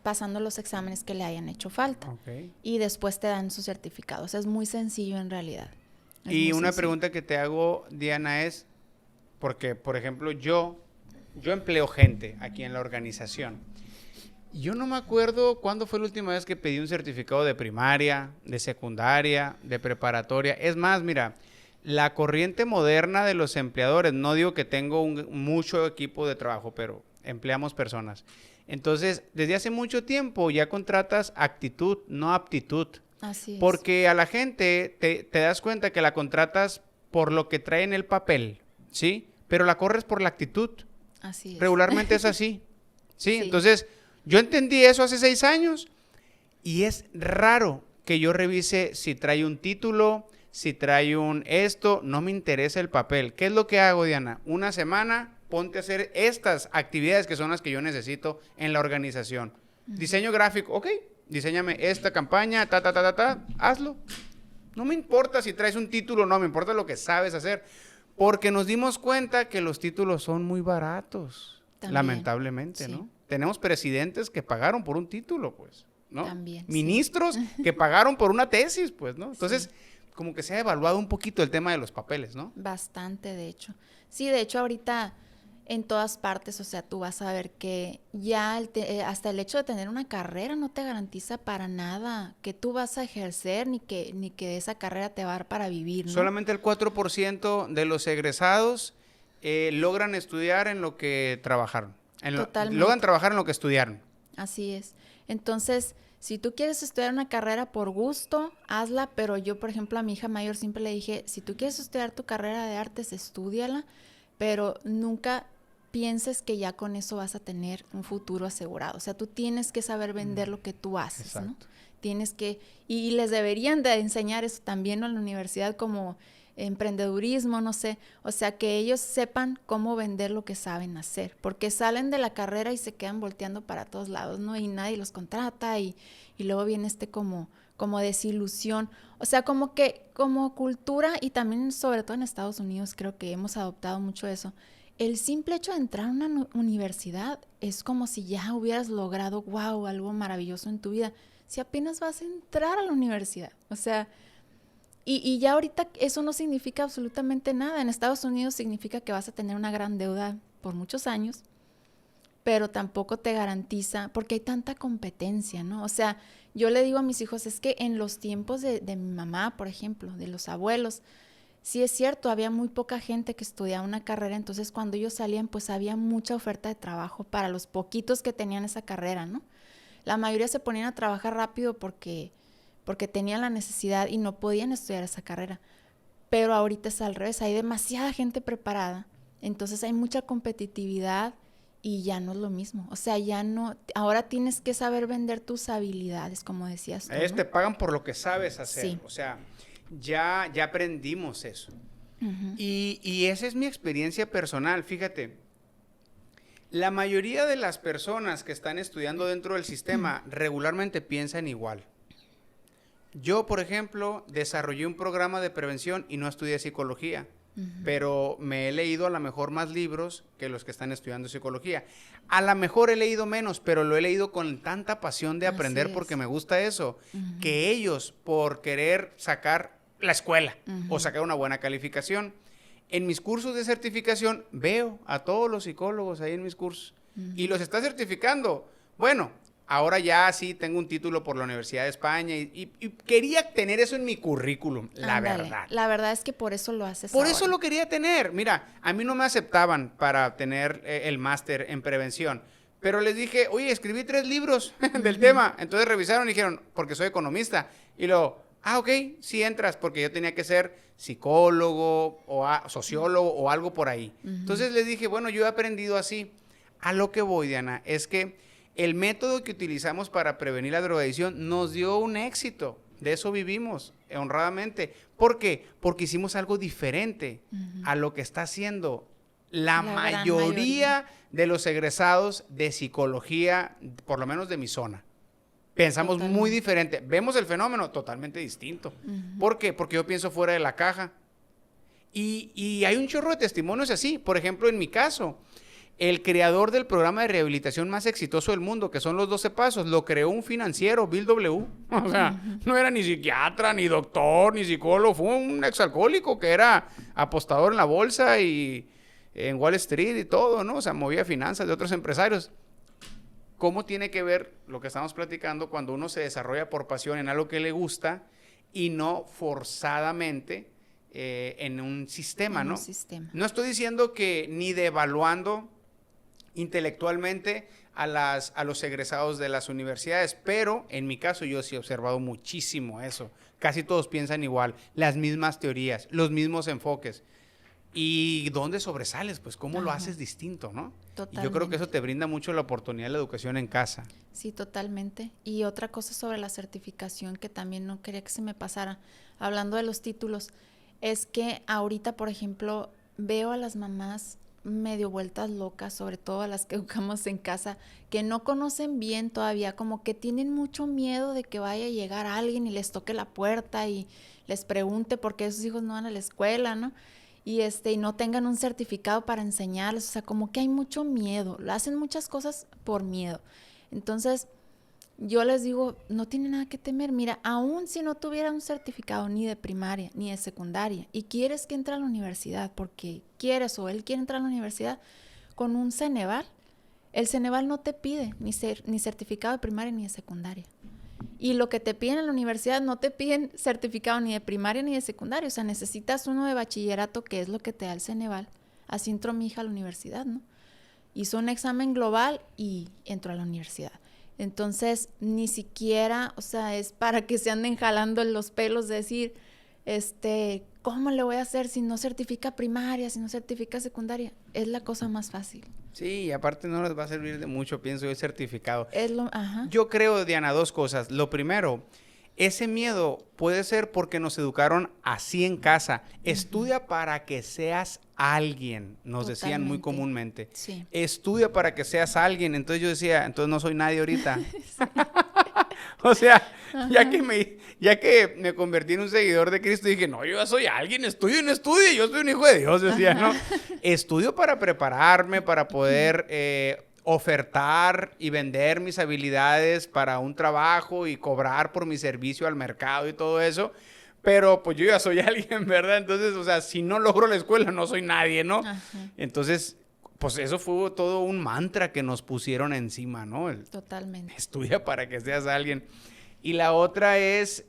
Speaker 1: pasando los exámenes que le hayan hecho falta.
Speaker 2: Okay.
Speaker 1: Y después te dan su certificado. O sea, es muy sencillo en realidad.
Speaker 2: Y una pregunta que te hago, Diana, es, porque, por ejemplo, yo empleo gente aquí en la organización. Yo no me acuerdo cuándo fue la última vez que pedí un certificado de primaria, de secundaria, de preparatoria. Es más, mira, la corriente moderna de los empleadores, no digo que tengo mucho equipo de trabajo, pero empleamos personas. Entonces, desde hace mucho tiempo ya contratas actitud, no aptitud.
Speaker 1: Así es.
Speaker 2: Porque a la gente te das cuenta que la contratas por lo que trae en el papel, ¿sí? Pero la corres por la actitud.
Speaker 1: Así es.
Speaker 2: Regularmente es así, ¿sí?
Speaker 1: Sí.
Speaker 2: Entonces, yo entendí eso hace 6 años y es raro que yo revise si trae un título, si trae no me interesa el papel. ¿Qué es lo que hago, Diana? Una semana, ponte a hacer estas actividades que son las que yo necesito en la organización. Uh-huh. Diseño gráfico, ok, diséñame esta campaña, hazlo. No me importa si traes un título o no, me importa lo que sabes hacer. Porque nos dimos cuenta que los títulos son muy baratos, también, lamentablemente, sí. ¿No? Tenemos presidentes que pagaron por un título, pues, ¿no?
Speaker 1: También,
Speaker 2: ministros que pagaron por una tesis, pues, ¿no? Entonces, sí, como que se ha evaluado un poquito el tema de los papeles, ¿no?
Speaker 1: Bastante, de hecho. Sí, de hecho, ahorita en todas partes, o sea, tú vas a ver que ya hasta el hecho de tener una carrera no te garantiza para nada que tú vas a ejercer ni que esa carrera te va a dar para vivir, ¿no?
Speaker 2: Solamente el 4% de los egresados logran estudiar en lo que trabajaron. Logran trabajar en lo que estudiaron.
Speaker 1: Así es. Entonces, si tú quieres estudiar una carrera por gusto, hazla, pero yo, por ejemplo, a mi hija mayor siempre le dije, si tú quieres estudiar tu carrera de artes, estúdiala, pero nunca pienses que ya con eso vas a tener un futuro asegurado. O sea, tú tienes que saber vender lo que tú haces, exacto, ¿no? tienes que, y les deberían de enseñar eso también, ¿no? En la universidad, como emprendedurismo, no sé, o sea, que ellos sepan cómo vender lo que saben hacer, porque salen de la carrera y se quedan volteando para todos lados, ¿no? Y nadie los contrata y luego viene como desilusión, o sea, como que como cultura y también sobre todo en Estados Unidos creo que hemos adoptado mucho eso. El simple hecho de entrar a una universidad es como si ya hubieras logrado, wow, algo maravilloso en tu vida, si apenas vas a entrar a la universidad, o sea, y ya ahorita eso no significa absolutamente nada. En Estados Unidos significa que vas a tener una gran deuda por muchos años, pero tampoco te garantiza, porque hay tanta competencia, ¿no? O sea, yo le digo a mis hijos, es que en los tiempos de mi mamá, por ejemplo, de los abuelos, sí es cierto, había muy poca gente que estudiaba una carrera, entonces cuando ellos salían, pues había mucha oferta de trabajo para los poquitos que tenían esa carrera, ¿no? La mayoría se ponían a trabajar rápido porque tenían la necesidad y no podían estudiar esa carrera. Pero ahorita es al revés, hay demasiada gente preparada, entonces hay mucha competitividad y ya no es lo mismo. O sea, ya no, ahora tienes que saber vender tus habilidades, como decías tú, ¿no?
Speaker 2: Te pagan por lo que sabes hacer.
Speaker 1: Sí.
Speaker 2: O sea, ya aprendimos eso.
Speaker 1: Uh-huh.
Speaker 2: Y esa es mi experiencia personal, fíjate. La mayoría de las personas que están estudiando dentro del sistema regularmente piensan igual. Yo, por ejemplo, desarrollé un programa de prevención y no estudié psicología, pero me he leído a lo mejor más libros que los que están estudiando psicología. A lo mejor he leído menos, pero lo he leído con tanta pasión de aprender porque me gusta eso, que ellos, por querer sacar la escuela o sacar una buena calificación, en mis cursos de certificación veo a todos los psicólogos ahí en mis cursos y los está certificando. Bueno, ahora ya sí tengo un título por la Universidad de España y quería tener eso en mi currículum, la verdad.
Speaker 1: La verdad es que por eso lo haces
Speaker 2: Por
Speaker 1: ahora.
Speaker 2: eso lo quería tener. Mira, a mí no me aceptaban para tener el máster en prevención, pero les dije, oye, escribí 3 libros del tema. Entonces revisaron y dijeron, porque soy economista. Y luego, ok, sí entras, porque yo tenía que ser psicólogo o sociólogo o algo por ahí. Entonces les dije, bueno, yo he aprendido así. A lo que voy, Diana, es que el método que utilizamos para prevenir la drogadicción nos dio un éxito. De eso vivimos honradamente. ¿Por qué? Porque hicimos algo diferente a lo que está haciendo la mayoría de los egresados de psicología, por lo menos de mi zona. Pensamos muy diferente. Vemos el fenómeno totalmente distinto. ¿Por qué? Porque yo pienso fuera de la caja. Y hay un chorro de testimonios así. Por ejemplo, en mi caso, el creador del programa de rehabilitación más exitoso del mundo, que son los 12 pasos, lo creó un financiero, Bill W. O sea, no era ni psiquiatra, ni doctor, ni psicólogo, fue un exalcohólico que era apostador en la bolsa y en Wall Street y todo, ¿no? O sea, movía finanzas de otros empresarios. ¿Cómo tiene que ver lo que estamos platicando cuando uno se desarrolla por pasión en algo que le gusta y no forzadamente en un sistema, ¿no? No estoy diciendo que ni devaluando intelectualmente a los egresados de las universidades, pero en mi caso yo sí he observado muchísimo eso. Casi todos piensan igual, las mismas teorías, los mismos enfoques. ¿Y dónde sobresales? Pues cómo lo haces distinto, ¿no?
Speaker 1: Totalmente.
Speaker 2: Y yo creo que eso te brinda mucho la oportunidad de la educación en casa.
Speaker 1: Sí, totalmente. Y otra cosa sobre la certificación que también no quería que se me pasara, hablando de los títulos, es que ahorita, por ejemplo, veo a las mamás medio vueltas locas, sobre todo a las que educamos en casa, que no conocen bien todavía, como que tienen mucho miedo de que vaya a llegar alguien y les toque la puerta y les pregunte por qué sus hijos no van a la escuela, ¿no? Y no tengan un certificado para enseñarles, o sea, como que hay mucho miedo, hacen muchas cosas por miedo. Entonces, yo les digo, no tiene nada que temer. Mira, aún si no tuviera un certificado ni de primaria ni de secundaria y quieres que entre a la universidad porque quieres o él quiere entrar a la universidad con un Ceneval, el Ceneval no te pide ni certificado de primaria ni de secundaria. Y lo que te piden en la universidad no te piden certificado ni de primaria ni de secundaria. O sea, necesitas uno de bachillerato, que es lo que te da el Ceneval. Así entró mi hija a la universidad, ¿no? Hizo un examen global y entró a la universidad. Entonces, ni siquiera, o sea, es para que se anden jalando los pelos de decir, ¿Cómo le voy a hacer si no certifica primaria, si no certifica secundaria? Es la cosa más fácil.
Speaker 2: Sí, y aparte no les va a servir de mucho, pienso yo, el certificado.
Speaker 1: Ajá.
Speaker 2: Yo creo, Diana, dos cosas. Lo primero, ese miedo puede ser porque nos educaron así en casa. Estudia para que seas alguien, nos decían muy comúnmente.
Speaker 1: Sí.
Speaker 2: Estudia para que seas alguien. Entonces yo decía, entonces no soy nadie ahorita. O sea, ya que me convertí en un seguidor de Cristo, dije, no, yo ya soy alguien, estudio y no estudio, yo soy un hijo de Dios, decía, ¿no? Estudio para prepararme, para poder ofertar y vender mis habilidades para un trabajo y cobrar por mi servicio al mercado y todo eso. Pero pues yo ya soy alguien, ¿verdad? Entonces, o sea, si no logro la escuela, no soy nadie, ¿no?
Speaker 1: Ajá.
Speaker 2: Entonces, pues eso fue todo un mantra que nos pusieron encima, ¿no?
Speaker 1: Totalmente.
Speaker 2: Estudia para que seas alguien. Y la otra es,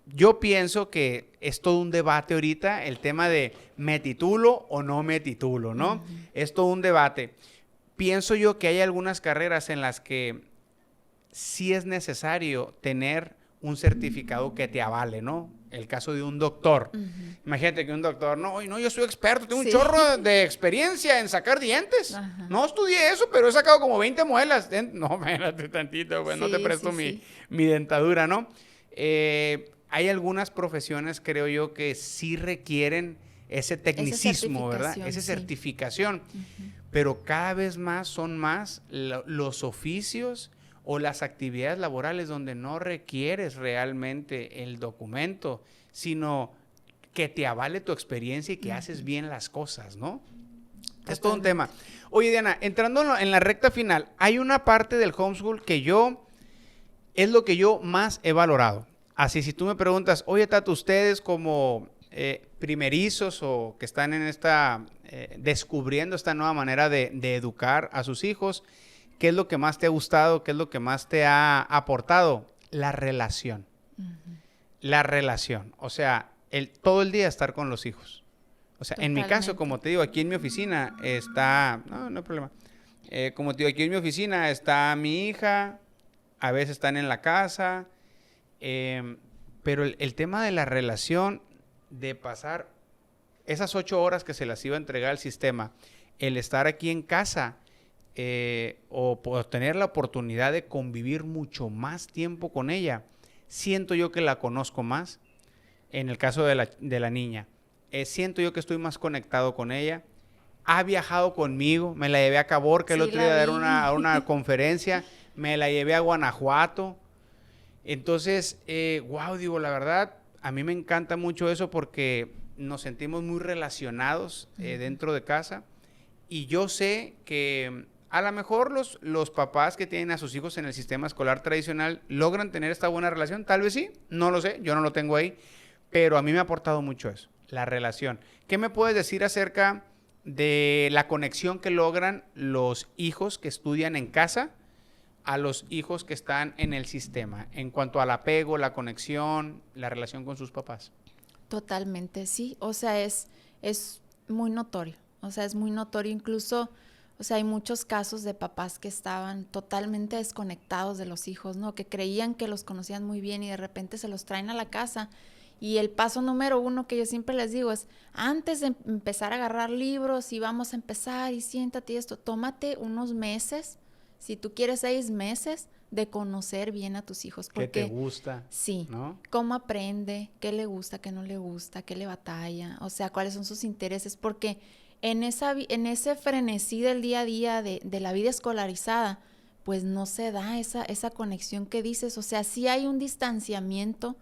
Speaker 2: yo pienso que es todo un debate ahorita, el tema de me titulo o no me titulo, ¿no? Es todo un debate. Pienso yo que hay algunas carreras en las que sí es necesario tener un certificado que te avale, ¿no? El caso de un doctor. Imagínate que un doctor, no, yo soy experto, tengo un chorro de experiencia en sacar dientes. Ajá. No estudié eso, pero he sacado como 20 muelas. No, espérate tantito, pues, no te presto mi dentadura, ¿no? Hay algunas profesiones, creo yo, que sí requieren ese tecnicismo, ¿verdad? Esa certificación. Pero cada vez más son más los oficios o las actividades laborales donde no requieres realmente el documento, sino que te avale tu experiencia y que haces bien las cosas, ¿no? Totalmente. Es todo un tema. Oye, Diana, entrando en la recta final, hay una parte del homeschool que es lo que yo más he valorado. Así, si tú me preguntas, oye, Tato, ustedes como primerizos o que están en descubriendo esta nueva manera de educar a sus hijos, ¿qué es lo que más te ha gustado? ¿Qué es lo que más te ha aportado? La relación. La relación. O sea, todo el día estar con los hijos. O sea, en mi caso, como te digo, aquí en mi oficina está... No hay problema. Como te digo, aquí en mi oficina está mi hija, a veces están en la casa, pero el tema de la relación, de pasar esas 8 horas que se las iba a entregar al sistema, el estar aquí en casa... o tener la oportunidad de convivir mucho más tiempo con ella, siento yo que la conozco más. En el caso de la niña, siento yo que estoy más conectado con ella. Ha viajado conmigo, me la llevé a Caborca el otro día a dar una conferencia, me la llevé a Guanajuato. Entonces, wow, digo, la verdad, a mí me encanta mucho eso porque nos sentimos muy relacionados dentro de casa. Y yo sé que a lo mejor los papás que tienen a sus hijos en el sistema escolar tradicional logran tener esta buena relación. Tal vez sí, no lo sé, yo no lo tengo ahí. Pero a mí me ha aportado mucho eso, la relación. ¿Qué me puedes decir acerca de la conexión que logran los hijos que estudian en casa a los hijos que están en el sistema? En cuanto al apego, la conexión, la relación con sus papás.
Speaker 1: Totalmente, sí. O sea, es muy notorio. O sea, es muy notorio incluso, o sea, hay muchos casos de papás que estaban totalmente desconectados de los hijos, ¿no? Que creían que los conocían muy bien y de repente se los traen a la casa. Y el paso número 1 que yo siempre les digo es, antes de empezar a agarrar libros y vamos a empezar y siéntate y esto, tómate unos meses, si tú quieres 6 meses, de conocer bien a tus hijos.
Speaker 2: Porque, ¿qué te gusta?
Speaker 1: Sí,
Speaker 2: ¿no?
Speaker 1: Cómo aprende, qué le gusta, qué no le gusta, qué le batalla, o sea, cuáles son sus intereses, porque en ese frenesí del día a día de la vida escolarizada, pues no se da esa conexión que dices, o sea, sí hay un distanciamiento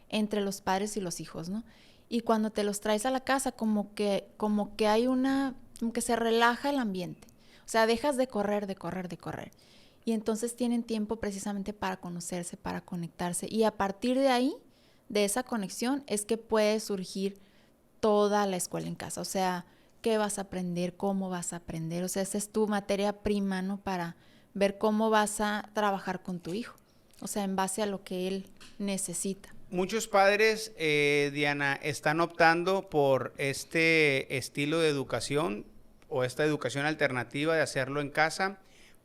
Speaker 1: entre los padres y los hijos, ¿no? Y cuando te los traes a la casa, como que hay como que se relaja el ambiente, o sea, dejas de correr, y entonces tienen tiempo precisamente para conocerse, para conectarse, y a partir de ahí, de esa conexión, es que puede surgir toda la escuela en casa, o sea, qué vas a aprender, cómo vas a aprender, o sea, esa es tu materia prima, ¿no? Para ver cómo vas a trabajar con tu hijo, o sea, en base a lo que él necesita.
Speaker 2: Muchos padres, Diana, están optando por este estilo de educación o esta educación alternativa de hacerlo en casa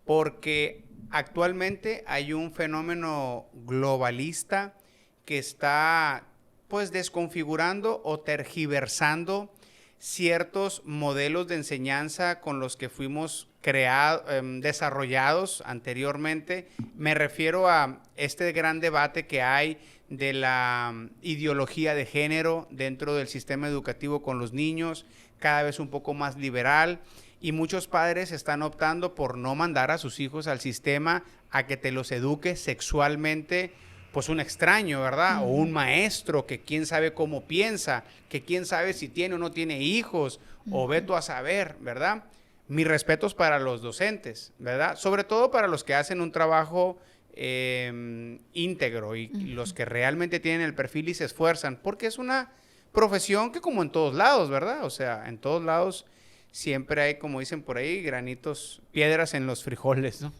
Speaker 2: porque actualmente hay un fenómeno globalista que está pues desconfigurando o tergiversando ciertos modelos de enseñanza con los que fuimos desarrollados anteriormente. Me refiero a este gran debate que hay de la ideología de género dentro del sistema educativo con los niños, cada vez un poco más liberal, y muchos padres están optando por no mandar a sus hijos al sistema a que te los eduque sexualmente, pues un extraño, ¿verdad? O un maestro que quién sabe cómo piensa, que quién sabe si tiene o no tiene hijos, o ve tú a saber, ¿verdad? Mis respetos para los docentes, ¿verdad? Sobre todo para los que hacen un trabajo íntegro y los que realmente tienen el perfil y se esfuerzan, porque es una profesión que como en todos lados, ¿verdad? O sea, en todos lados siempre hay, como dicen por ahí, granitos, piedras en los frijoles, ¿no?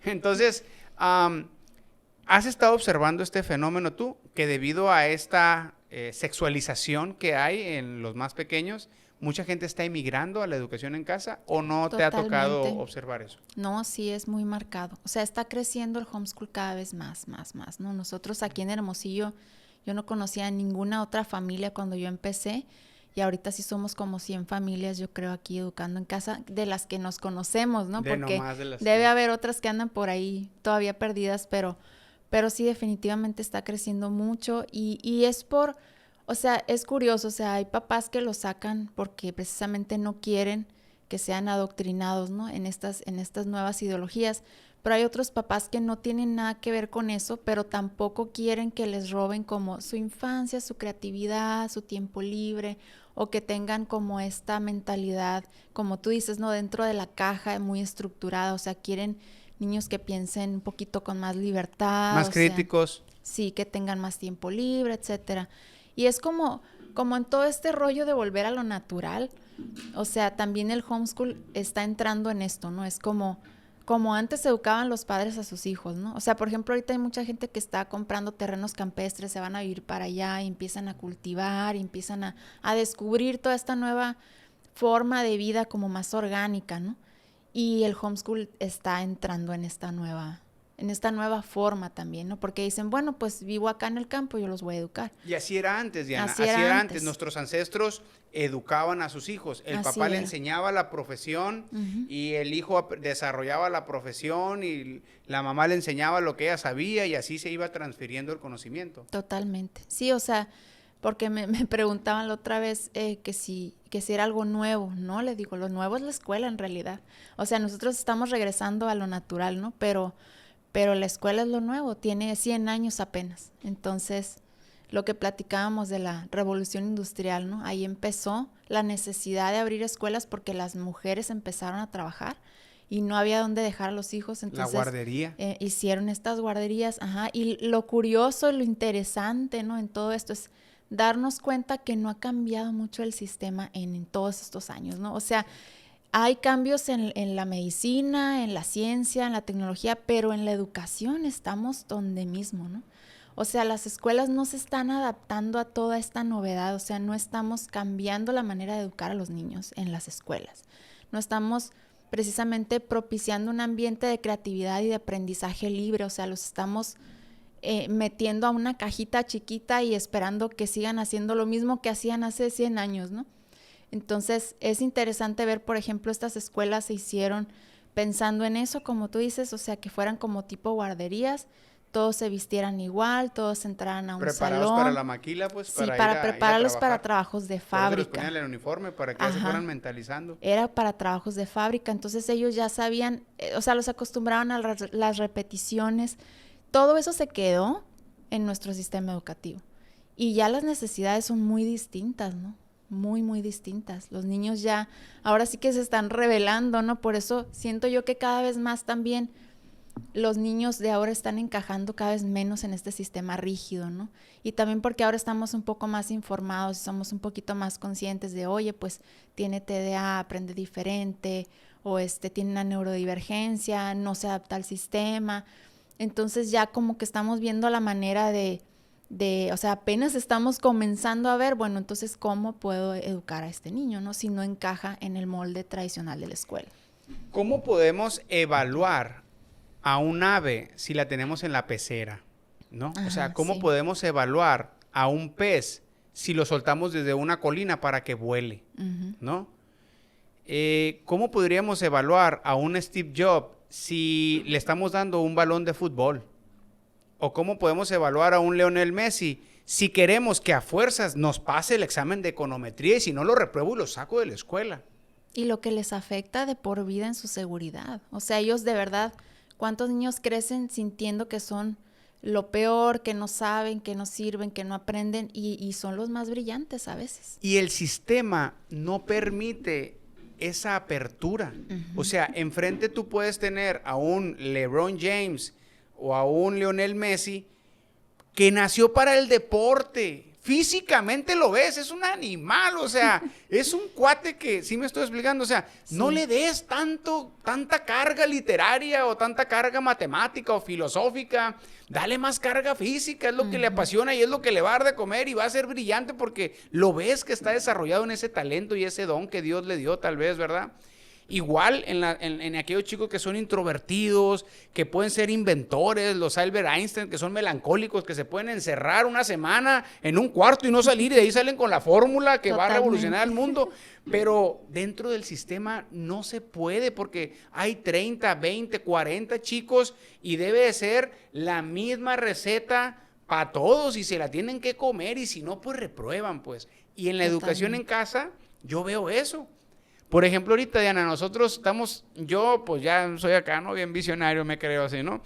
Speaker 2: Entonces, ¿has estado observando este fenómeno tú? Que debido a esta sexualización que hay en los más pequeños, ¿mucha gente está emigrando a la educación en casa o no te ha tocado observar eso?
Speaker 1: No, sí es muy marcado. O sea, está creciendo el homeschool cada vez más, ¿no? Nosotros aquí en Hermosillo, yo no conocía a ninguna otra familia cuando yo empecé y ahorita sí somos como 100 familias, yo creo, aquí educando en casa, de las que nos conocemos, ¿no? Porque debe haber otras que andan por ahí todavía perdidas, pero sí definitivamente está creciendo mucho y es por... O sea, es curioso, o sea, hay papás que lo sacan porque precisamente no quieren que sean adoctrinados, ¿no? En estas nuevas ideologías, pero hay otros papás que no tienen nada que ver con eso, pero tampoco quieren que les roben como su infancia, su creatividad, su tiempo libre, o que tengan como esta mentalidad, como tú dices, ¿no? Dentro de la caja, muy estructurada, o sea, quieren niños que piensen un poquito con más libertad.
Speaker 2: Más críticos.
Speaker 1: Sí, que tengan más tiempo libre, etcétera. Y es como en todo este rollo de volver a lo natural, o sea, también el homeschool está entrando en esto, ¿no? Es como antes educaban los padres a sus hijos, ¿no? O sea, por ejemplo, ahorita hay mucha gente que está comprando terrenos campestres, se van a vivir para allá y empiezan a cultivar, y empiezan a descubrir toda esta nueva forma de vida como más orgánica, ¿no? Y el homeschool está entrando en esta nueva forma también, ¿no? Porque dicen, bueno, pues vivo acá en el campo, yo los voy a educar.
Speaker 2: Y así era antes, Diana. Así era antes. Nuestros ancestros educaban a sus hijos. El papá le enseñaba la profesión y el hijo desarrollaba la profesión y la mamá le enseñaba lo que ella sabía y así se iba transfiriendo el conocimiento.
Speaker 1: Totalmente. Sí, o sea, porque me preguntaban la otra vez que si era algo nuevo, ¿no? Le digo, lo nuevo es la escuela en realidad. O sea, nosotros estamos regresando a lo natural, ¿no? Pero la escuela es lo nuevo, tiene 100 años apenas. Entonces, lo que platicábamos de la revolución industrial, ¿no? Ahí empezó la necesidad de abrir escuelas porque las mujeres empezaron a trabajar y no había dónde dejar a los hijos. Entonces,
Speaker 2: la guardería.
Speaker 1: Hicieron estas guarderías, y lo curioso, lo interesante, ¿no? En todo esto es darnos cuenta que no ha cambiado mucho el sistema en todos estos años, ¿no? O sea, hay cambios en la medicina, en la ciencia, en la tecnología, pero en la educación estamos donde mismo, ¿no? O sea, las escuelas no se están adaptando a toda esta novedad, o sea, no estamos cambiando la manera de educar a los niños en las escuelas. No estamos precisamente propiciando un ambiente de creatividad y de aprendizaje libre, o sea, los estamos metiendo a una cajita chiquita y esperando que sigan haciendo lo mismo que hacían hace 100 años, ¿no? Entonces, es interesante ver, por ejemplo, estas escuelas se hicieron pensando en eso, como tú dices, o sea, que fueran como tipo guarderías, todos se vistieran igual, todos entraran a un salón.
Speaker 2: ¿Preparados para la maquila, pues?
Speaker 1: Sí, para prepararlos para trabajos de fábrica.
Speaker 2: Les ponían el uniforme para que ya se fueran mentalizando.
Speaker 1: Era para trabajos de fábrica, entonces ellos ya sabían, o sea, los acostumbraban a las repeticiones. Todo eso se quedó en nuestro sistema educativo. Y ya las necesidades son muy distintas, ¿no? Muy, muy distintas. Los niños ya, ahora sí que se están revelando, ¿no? Por eso siento yo que cada vez más también los niños de ahora están encajando cada vez menos en este sistema rígido, ¿no? Y también porque ahora estamos un poco más informados, somos un poquito más conscientes de, oye, pues tiene TDA, aprende diferente, o tiene una neurodivergencia, no se adapta al sistema. Entonces ya como que estamos viendo la manera o sea, apenas estamos comenzando a ver, bueno, entonces, ¿cómo puedo educar a este niño, no? Si no encaja en el molde tradicional de la escuela.
Speaker 2: ¿Cómo podemos evaluar a un ave si la tenemos en la pecera, no? O sea, ¿cómo podemos evaluar a un pez si lo soltamos desde una colina para que vuele, ¿no? ¿Cómo podríamos evaluar a un Steve Jobs si le estamos dando un balón de fútbol? ¿O cómo podemos evaluar a un Lionel Messi si queremos que a fuerzas nos pase el examen de econometría y si no lo repruebo y lo saco de la escuela?
Speaker 1: Y lo que les afecta de por vida en su seguridad. O sea, ellos de verdad, ¿cuántos niños crecen sintiendo que son lo peor, que no saben, que no sirven, que no aprenden y son los más brillantes a veces?
Speaker 2: Y el sistema no permite esa apertura. O sea, enfrente tú puedes tener a un LeBron James o a un Lionel Messi que nació para el deporte. Físicamente lo ves, es un animal, o sea, es un cuate que, sí me estoy explicando, o sea, sí. No le des tanta carga literaria o tanta carga matemática o filosófica, dale más carga física, es lo que le apasiona y es lo que le va a dar de comer y va a ser brillante porque lo ves que está desarrollado en ese talento y ese don que Dios le dio tal vez, ¿verdad? Igual en aquellos chicos que son introvertidos, que pueden ser inventores, los Albert Einstein, que son melancólicos, que se pueden encerrar una semana en un cuarto y no salir y de ahí salen con la fórmula que Totalmente. Va a revolucionar el mundo. Pero dentro del sistema no se puede porque hay 30, 20, 40 chicos y debe de ser la misma receta para todos y se la tienen que comer y si no, pues reprueban, pues. Y en la educación en casa yo veo eso. Por ejemplo, ahorita, Diana, nosotros estamos, yo pues ya soy acá, ¿no? Bien visionario, me creo así, ¿no?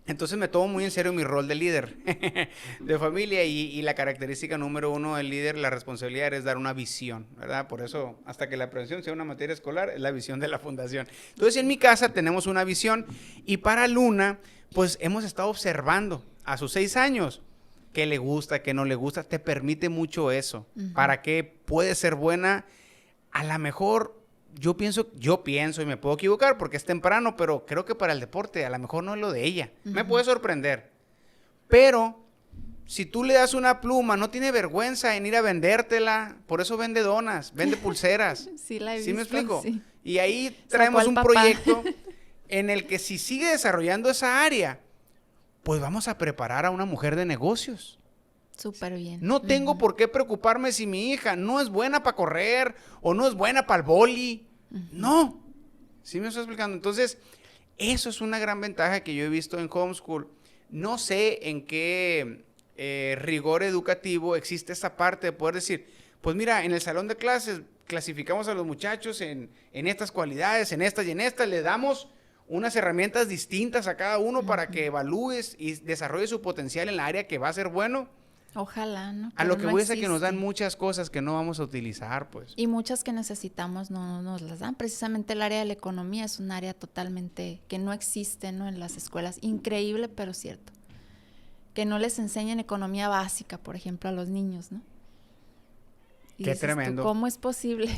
Speaker 2: Entonces me tomo muy en serio mi rol de líder de familia y la característica número uno del líder, la responsabilidad es dar una visión, ¿verdad? Por eso, hasta que la prevención sea una materia escolar, es la visión de la fundación. Entonces, en mi casa tenemos una visión y para Luna, pues hemos estado observando a sus 6 años qué le gusta, qué no le gusta, te permite mucho eso, para qué puede ser buena. A lo mejor yo pienso y me puedo equivocar porque es temprano, pero creo que para el deporte a lo mejor no es lo de ella. Me puede sorprender. Pero si tú le das una pluma, no tiene vergüenza en ir a vendértela. Por eso vende donas, vende pulseras.
Speaker 1: Sí, la he visto.
Speaker 2: ¿Sí me explico?
Speaker 1: Sí.
Speaker 2: Y ahí traemos un proyecto en el que si sigue desarrollando esa área, pues vamos a preparar a una mujer de negocios.
Speaker 1: Súper bien.
Speaker 2: No tengo por qué preocuparme si mi hija no es buena para correr o no es buena para el boli. No. ¿Sí me estoy explicando? Entonces, eso es una gran ventaja que yo he visto en homeschool. No sé en qué rigor educativo existe esa parte de poder decir, pues mira, en el salón de clases clasificamos a los muchachos en estas cualidades, en estas y en estas, le damos unas herramientas distintas a cada uno para que evalúes y desarrolle su potencial en la área que va a ser bueno.
Speaker 1: Ojalá, ¿no?
Speaker 2: A lo que voy es a que nos dan muchas cosas que no vamos a utilizar, pues.
Speaker 1: Y muchas que necesitamos no nos las dan. Precisamente el área de la economía es un área totalmente que no existe, ¿no? En las escuelas. Increíble, pero cierto. Que no les enseñan economía básica, por ejemplo, a los niños, ¿no? Y
Speaker 2: qué tremendo.
Speaker 1: ¿Cómo es posible?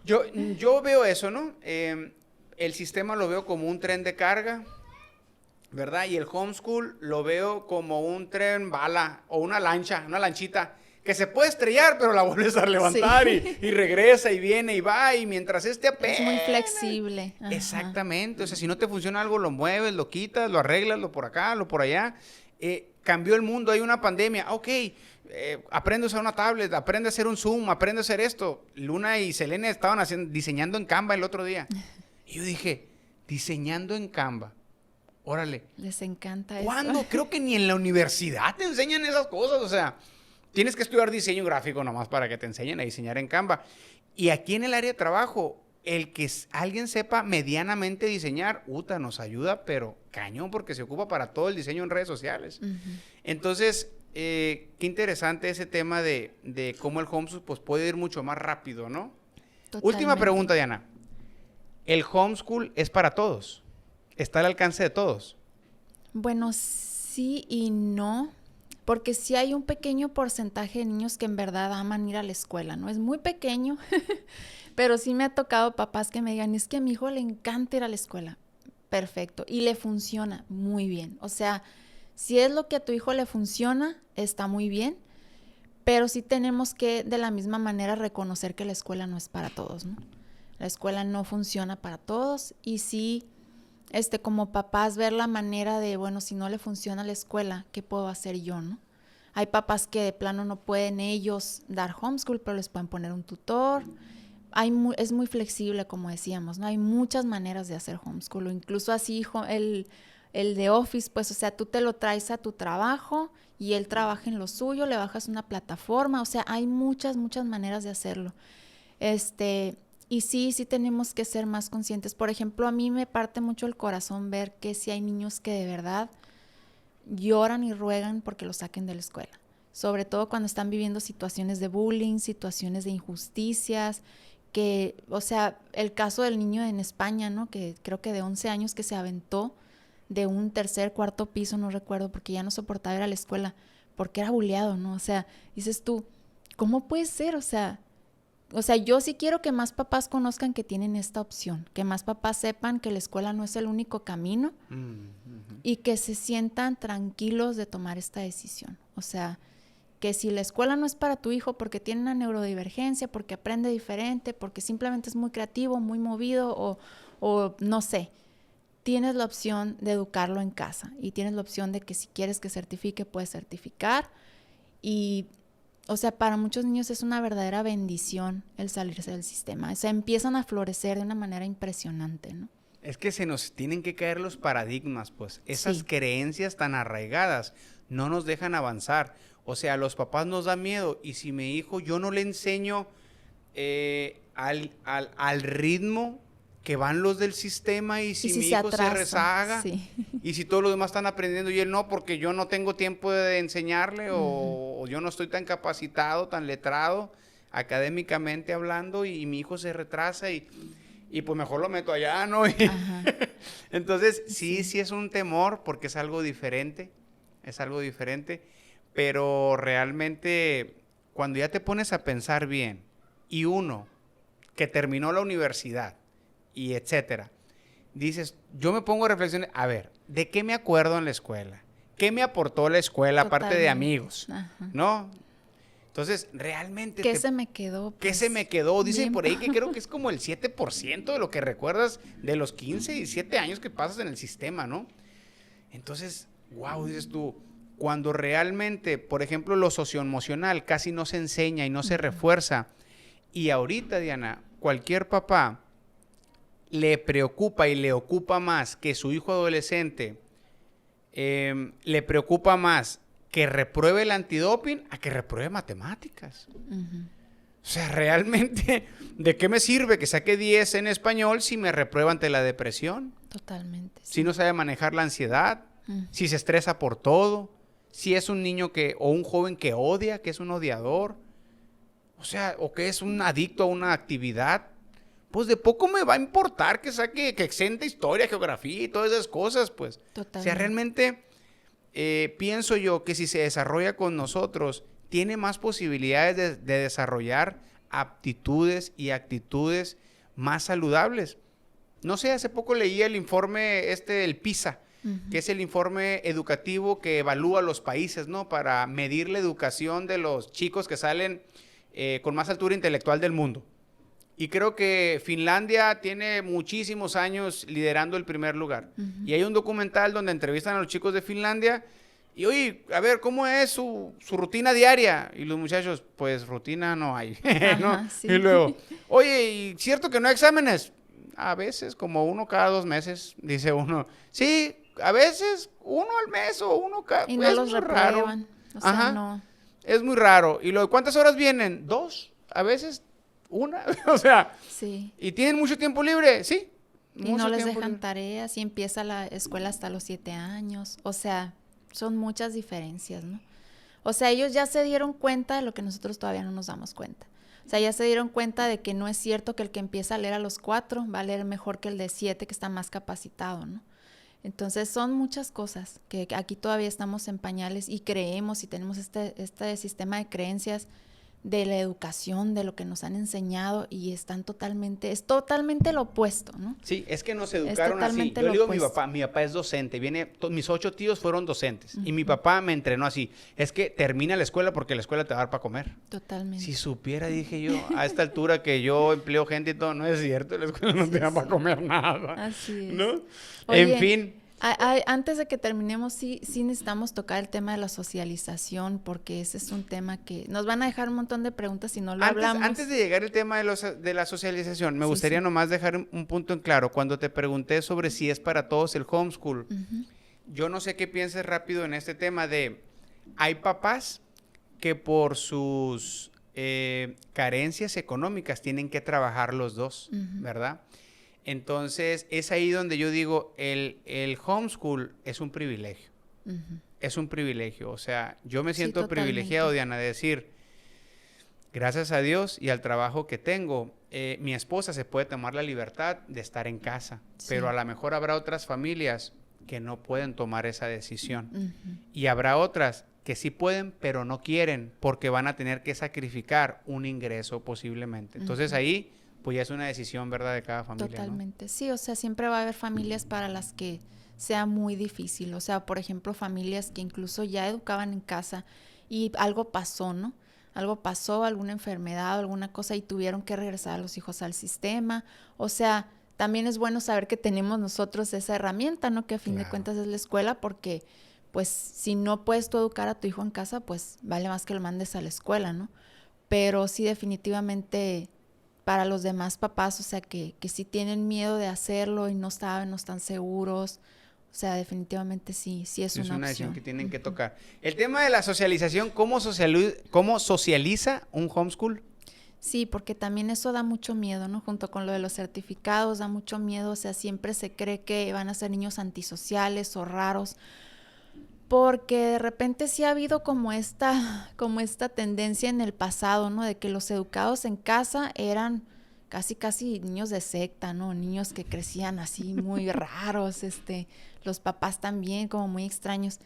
Speaker 2: Yo veo eso, ¿no? El sistema lo veo como un tren de carga, ¿verdad? Y el homeschool lo veo como un tren bala o una lanchita, que se puede estrellar, pero la vuelves a levantar y regresa y viene y va, y mientras apenas.
Speaker 1: Es muy flexible.
Speaker 2: Ajá. Exactamente, o sea, si no te funciona algo, lo mueves, lo quitas, lo arreglas, lo por acá, lo por allá. Cambió el mundo, hay una pandemia, ok, aprende a usar una tablet, aprende a hacer un Zoom, aprende a hacer esto. Luna y Selene estaban diseñando en Canva el otro día. Y yo dije, diseñando en Canva. Órale.
Speaker 1: Les encanta
Speaker 2: ¿Cuándo?
Speaker 1: eso.
Speaker 2: Creo que ni en la universidad te enseñan esas cosas. O sea, tienes que estudiar diseño gráfico nomás para que te enseñen a diseñar en Canva. Y aquí en el área de trabajo, el que alguien sepa medianamente diseñar, nos ayuda, pero cañón, porque se ocupa para todo el diseño en redes sociales. Entonces, qué interesante ese tema de cómo el homeschool pues, puede ir mucho más rápido, ¿no? Totalmente. Última pregunta, Diana. ¿El homeschool es para todos? ¿Está al alcance de todos?
Speaker 1: Bueno, sí y no, porque sí hay un pequeño porcentaje de niños que en verdad aman ir a la escuela, ¿no? Es muy pequeño, pero sí me ha tocado papás que me digan, es que a mi hijo le encanta ir a la escuela. Perfecto, y le funciona muy bien. O sea, si es lo que a tu hijo le funciona, está muy bien, pero sí tenemos que de la misma manera reconocer que la escuela no es para todos, ¿no? La escuela no funciona para todos y sí... como papás ver la manera de, bueno, si no le funciona la escuela, ¿qué puedo hacer yo, no? Hay papás que de plano no pueden ellos dar homeschool, pero les pueden poner un tutor. Es muy flexible, como decíamos, ¿no? Hay muchas maneras de hacer homeschool, o incluso así el de Office, pues, o sea, tú te lo traes a tu trabajo y él trabaja en lo suyo, le bajas una plataforma, o sea, hay muchas maneras de hacerlo. Y sí tenemos que ser más conscientes. Por ejemplo, a mí me parte mucho el corazón ver que sí hay niños que de verdad lloran y ruegan porque los saquen de la escuela. Sobre todo cuando están viviendo situaciones de bullying, situaciones de injusticias, que, o sea, el caso del niño en España, ¿no? Que creo que de 11 años que se aventó de un tercer, cuarto piso, no recuerdo, porque ya no soportaba ir a la escuela, porque era bulleado, ¿no? O sea, dices tú, ¿cómo puede ser? O sea, yo sí quiero que más papás conozcan que tienen esta opción, que más papás sepan que la escuela no es el único camino y que se sientan tranquilos de tomar esta decisión. O sea, que si la escuela no es para tu hijo porque tiene una neurodivergencia, porque aprende diferente, porque simplemente es muy creativo, muy movido o no sé, tienes la opción de educarlo en casa y tienes la opción de que si quieres que certifique, puedes certificar. Y, o sea, para muchos niños es una verdadera bendición el salirse del sistema. O sea, empiezan a florecer de una manera impresionante, ¿no?
Speaker 2: Es que se nos tienen que caer los paradigmas, pues. Esas creencias tan arraigadas no nos dejan avanzar. O sea, a los papás nos da miedo. Y si mi hijo, yo no le enseño al ritmo que van los del sistema, y si mi hijo se rezaga, y si todos los demás están aprendiendo y él no, porque yo no tengo tiempo de enseñarle, o yo no estoy tan capacitado, tan letrado, académicamente hablando, y mi hijo se retrasa y pues mejor lo meto allá, ¿no? Entonces, sí es un temor porque es algo diferente, pero realmente cuando ya te pones a pensar bien, y uno que terminó la universidad, y etcétera, dices, yo me pongo a reflexionar, a ver, ¿de qué me acuerdo en la escuela? ¿Qué me aportó la escuela aparte de amigos? ¿No? Entonces, realmente...
Speaker 1: ¿Qué se me quedó?
Speaker 2: ¿Qué se me quedó? Dicen por ahí que creo que es como el 7% de lo que recuerdas de los 15 y 17 años que pasas en el sistema, ¿no? Entonces, wow, dices tú, cuando realmente, por ejemplo, lo socioemocional casi no se enseña y no se refuerza. Y ahorita, Diana, cualquier papá le preocupa y le ocupa más que su hijo adolescente, le preocupa más que repruebe el antidoping a que repruebe matemáticas. O sea, realmente, ¿de qué me sirve que saque 10 en español si me reprueba ante la depresión?
Speaker 1: Totalmente.
Speaker 2: Si no sabe manejar la ansiedad, si se estresa por todo, si es un niño o un joven que odia, que es un odiador, o sea, o que es un adicto a una actividad. Pues de poco me va a importar que exenta historia, geografía y todas esas cosas, pues. Totalmente. O sea, realmente pienso yo que si se desarrolla con nosotros, tiene más posibilidades de desarrollar aptitudes y actitudes más saludables. No sé, hace poco leí el informe del PISA, que es el informe educativo que evalúa los países, ¿no? Para medir la educación de los chicos que salen con más altura intelectual del mundo. Y creo que Finlandia tiene muchísimos años liderando el primer lugar. Y hay un documental donde entrevistan a los chicos de Finlandia y, oye, a ver, ¿cómo es su rutina diaria? Y los muchachos, pues, rutina no hay, ¿no? Sí. Y luego, oye, ¿y cierto que no hay exámenes? A veces, como uno cada 2 meses, dice uno. Sí, a veces, uno al mes o uno cada...
Speaker 1: Y no los reprueban. O sea, no.
Speaker 2: Es muy raro. ¿Y luego cuántas horas vienen? 2, a veces 1, o sea, sí. ¿Y tienen mucho tiempo libre? Sí.
Speaker 1: Y no les dejan tareas y empieza la escuela hasta los 7 años. O sea, son muchas diferencias, ¿no? O sea, ellos ya se dieron cuenta de lo que nosotros todavía no nos damos cuenta. O sea, ya se dieron cuenta de que no es cierto que el que empieza a leer a los 4 va a leer mejor que el de 7 que está más capacitado, ¿no? Entonces son muchas cosas que aquí todavía estamos en pañales y creemos y tenemos este sistema de creencias de la educación, de lo que nos han enseñado y es totalmente lo opuesto, ¿no?
Speaker 2: Sí, es que nos educaron así. Yo le digo a mi papá es docente, mis 8 tíos fueron docentes y mi papá me entrenó así, es que termina la escuela porque la escuela te va a dar para comer.
Speaker 1: Totalmente.
Speaker 2: Si supiera, dije yo, a esta altura que yo empleo gente y todo, no es cierto, la escuela no te da para comer nada.
Speaker 1: Así es.
Speaker 2: ¿No?
Speaker 1: Oye,
Speaker 2: en fin.
Speaker 1: Antes de que terminemos, sí necesitamos tocar el tema de la socialización, porque ese es un tema que nos van a dejar un montón de preguntas si no lo hablamos.
Speaker 2: Antes de llegar al tema de la socialización, me gustaría nomás dejar un punto en claro. Cuando te pregunté sobre si es para todos el homeschool, yo no sé qué pienses rápido en este tema de, hay papás que por sus carencias económicas tienen que trabajar los dos, ¿verdad? Entonces, es ahí donde yo digo, el homeschool es un privilegio. Es un privilegio. O sea, yo me siento privilegiado, Diana, de decir, gracias a Dios y al trabajo que tengo, mi esposa se puede tomar la libertad de estar en casa. Sí. Pero a lo mejor habrá otras familias que no pueden tomar esa decisión. Y habrá otras que sí pueden, pero no quieren, porque van a tener que sacrificar un ingreso posiblemente. Entonces, ahí pues ya es una decisión, ¿verdad?, de cada familia.
Speaker 1: Totalmente,
Speaker 2: ¿no?
Speaker 1: Sí, o sea, siempre va a haber familias para las que sea muy difícil, o sea, por ejemplo, familias que incluso ya educaban en casa y algo pasó, ¿no? Algo pasó, alguna enfermedad, alguna cosa y tuvieron que regresar a los hijos al sistema, o sea, también es bueno saber que tenemos nosotros esa herramienta, ¿no? Que a fin de cuentas es la escuela, porque pues si no puedes tú educar a tu hijo en casa, pues vale más que lo mandes a la escuela, ¿no? Pero sí, definitivamente para los demás papás, o sea, que sí tienen miedo de hacerlo y no saben, no están seguros, o sea, definitivamente sí es una opción.
Speaker 2: Decisión que tienen que tocar. El tema de la socialización, ¿cómo socializa un homeschool?
Speaker 1: Sí, porque también eso da mucho miedo, ¿no? Junto con lo de los certificados, da mucho miedo, o sea, siempre se cree que van a ser niños antisociales o raros, porque de repente sí ha habido como esta tendencia en el pasado, ¿no? De que los educados en casa eran casi niños de secta, ¿no? Niños que crecían así muy raros, los papás también como muy extraños.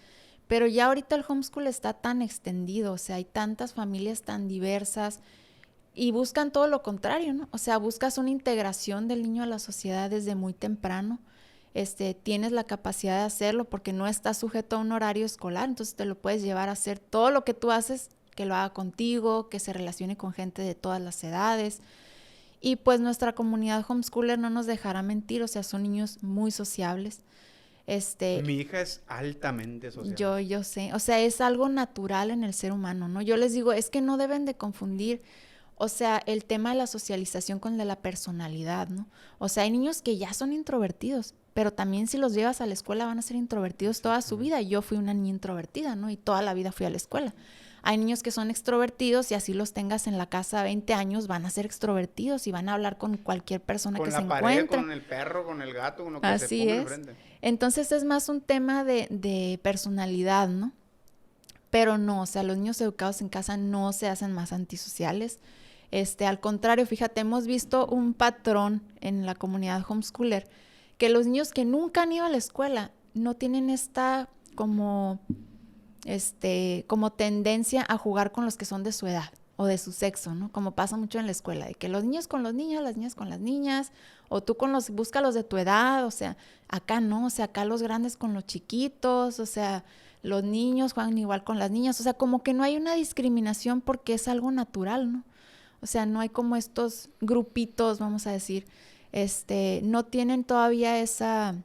Speaker 1: Pero ya ahorita el homeschool está tan extendido, o sea, hay tantas familias tan diversas y buscan todo lo contrario, ¿no? O sea, buscas una integración del niño a la sociedad desde muy temprano. Tienes la capacidad de hacerlo porque no estás sujeto a un horario escolar, entonces te lo puedes llevar a hacer todo lo que tú haces, que lo haga contigo, que se relacione con gente de todas las edades. Y pues nuestra comunidad homeschooler no nos dejará mentir, o sea, son niños muy sociables.
Speaker 2: Mi hija es altamente sociable.
Speaker 1: Yo sé, o sea, es algo natural en el ser humano, ¿no? Yo les digo, es que no deben de confundir, o sea, el tema de la socialización con el de la personalidad, ¿no? O sea, hay niños que ya son introvertidos, pero también si los llevas a la escuela van a ser introvertidos toda su vida. Yo fui una niña introvertida, ¿no? Y toda la vida fui a la escuela. Hay niños que son extrovertidos y así los tengas en la casa 20 años, van a ser extrovertidos y van a hablar con cualquier persona que se encuentre.
Speaker 2: Con la pared, con el perro, con el gato, con lo que se ponga enfrente.
Speaker 1: Entonces es más un tema de personalidad, ¿no? Pero no, o sea, los niños educados en casa no se hacen más antisociales. Al contrario, fíjate, hemos visto un patrón en la comunidad homeschooler, que los niños que nunca han ido a la escuela no tienen esta como tendencia a jugar con los que son de su edad o de su sexo, ¿no? Como pasa mucho en la escuela, de que los niños con los niños, las niñas con las niñas, o tú busca los de tu edad, o sea, acá no, o sea, acá los grandes con los chiquitos, o sea, los niños juegan igual con las niñas, o sea, como que no hay una discriminación porque es algo natural, ¿no? O sea, no hay como estos grupitos, vamos a decir, no tienen todavía esa,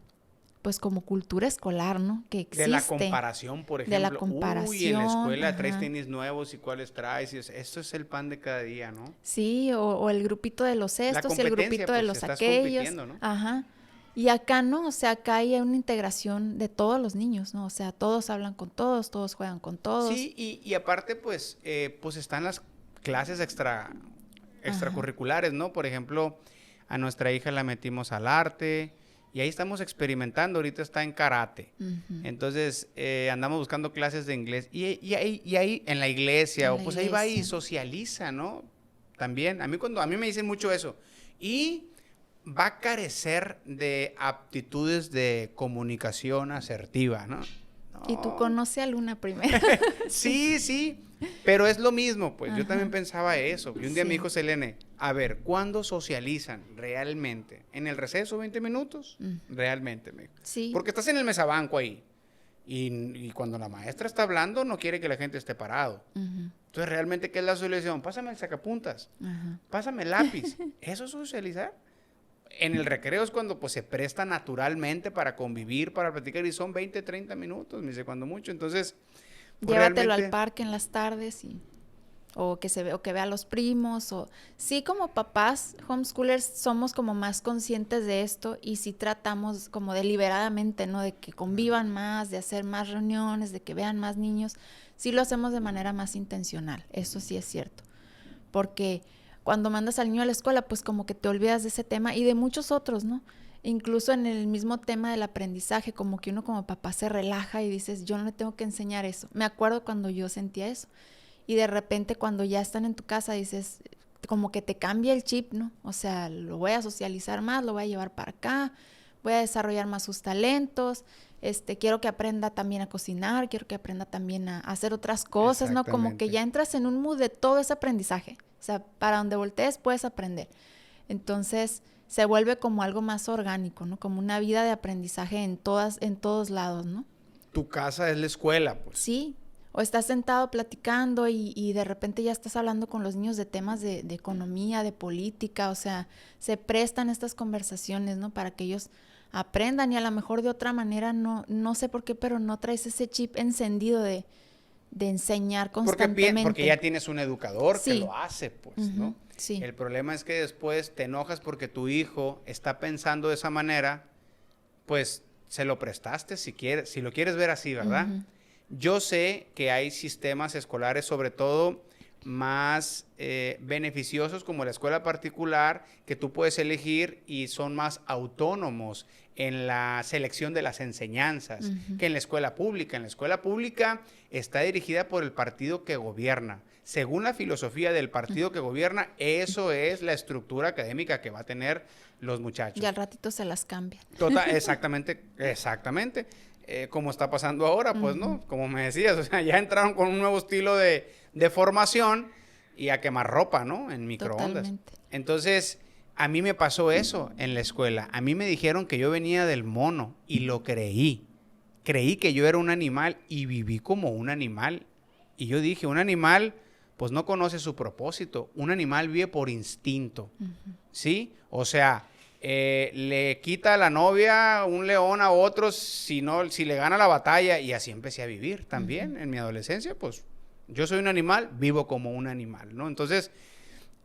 Speaker 1: pues como cultura escolar, ¿no? Que existe.
Speaker 2: De la comparación, por ejemplo.
Speaker 1: De la comparación.
Speaker 2: Uy, en la escuela traes tenis nuevos y cuáles traes. Esto es el pan de cada día, ¿no?
Speaker 1: Sí, o el grupito de los estos y el grupito de los aquellos. ¿No? Ajá. Y acá no, o sea, acá hay una integración de todos los niños, ¿no? O sea, todos hablan con todos, todos juegan con todos.
Speaker 2: Sí, y aparte, pues están las clases extracurriculares, ¿no? Por ejemplo, a nuestra hija la metimos al arte y ahí estamos experimentando. Ahorita está en karate. Entonces, andamos buscando clases de inglés y ahí en la iglesia, ahí va y socializa, ¿no? También, a mí me dicen mucho eso. Y va a carecer de aptitudes de comunicación asertiva, ¿no?
Speaker 1: Y tú conoces a Luna primero.
Speaker 2: Sí, pero es lo mismo, pues. Yo también pensaba eso. Y un día me dijo Selene, a ver, ¿cuándo socializan realmente? ¿En el receso 20 minutos? Realmente, me dijo. Sí. Porque estás en el mesabanco ahí. Y cuando la maestra está hablando, no quiere que la gente esté parado. Entonces, ¿realmente qué es la socialización? Pásame el sacapuntas. Pásame el lápiz. ¿Eso es socializar? en el recreo es cuando pues se presta naturalmente para convivir, para platicar, y son 20, 30 minutos, me dice, cuando mucho. Entonces, pues,
Speaker 1: Llévatelo al
Speaker 2: realmente,
Speaker 1: parque en las tardes o que vea a los primos, o sí, como papás homeschoolers somos como más conscientes de esto y sí tratamos como deliberadamente, ¿no? De que convivan más, de hacer más reuniones, de que vean más niños. Sí lo hacemos de manera más intencional, eso sí es cierto. Porque cuando mandas al niño a la escuela, pues como que te olvidas de ese tema y de muchos otros, ¿no? Incluso en el mismo tema del aprendizaje, como que uno como papá se relaja y dices, yo no le tengo que enseñar eso. Me acuerdo cuando yo sentía eso. Y de repente cuando ya están en tu casa dices, como que te cambia el chip, ¿no? O sea, lo voy a socializar más, lo voy a llevar para acá, voy a desarrollar más sus talentos, quiero que aprenda también a cocinar, quiero que aprenda también a hacer otras cosas, ¿no? Como que
Speaker 2: exactamente.
Speaker 1: ya entras en un mood de todo ese aprendizaje. O sea, para donde voltees puedes aprender. Entonces se vuelve como algo más orgánico, ¿no? Como una vida de aprendizaje en todos lados, ¿no?
Speaker 2: Tu casa es la escuela, pues.
Speaker 1: Sí, o estás sentado platicando y de repente ya estás hablando con los niños de temas de economía, de política, o sea, se prestan estas conversaciones, ¿no? Para que ellos aprendan y a lo mejor de otra manera, no sé por qué, pero no traes ese chip encendido de enseñar
Speaker 2: Porque ya
Speaker 1: constantemente.
Speaker 2: tienes un educador que
Speaker 1: Sí,
Speaker 2: lo hace, pues, ¿no?
Speaker 1: ujú, sí,
Speaker 2: El problema es que después te enojas porque tu hijo está pensando de esa manera, pues se lo prestaste si quieres, si lo quieres ver así, ¿verdad?
Speaker 1: ujú,
Speaker 2: Yo sé que hay sistemas escolares, sobre todo más beneficiosos como la escuela particular, que tú puedes elegir y son más autónomos en la selección de las enseñanzas
Speaker 1: ujú,
Speaker 2: que en la escuela pública. En la escuela pública está dirigida por el partido que gobierna. Según la filosofía del partido que gobierna, eso es la estructura académica que va a tener los
Speaker 1: y al
Speaker 2: muchachos.
Speaker 1: ratito se las cambian.
Speaker 2: Exactamente, exactamente. Como está pasando ahora, pues,
Speaker 1: Ujú,
Speaker 2: ¿no? Como me decías, o sea, ya entraron con un nuevo estilo de formación y a quemar ropa, ¿no? En microondas.
Speaker 1: totalmente.
Speaker 2: Entonces, a mí me pasó eso en la escuela. A mí me dijeron que yo venía del mono y lo creí. Creí que yo era un animal y viví como un animal. Y yo dije, un animal, pues no conoce su propósito. Un animal vive por instinto.
Speaker 1: Ujú,
Speaker 2: ¿Sí? O sea, le quita a la novia un león a otro si le gana la batalla, y así empecé a vivir
Speaker 1: ujú.
Speaker 2: también en mi adolescencia. Pues yo soy un animal, vivo como un animal, ¿no? Entonces,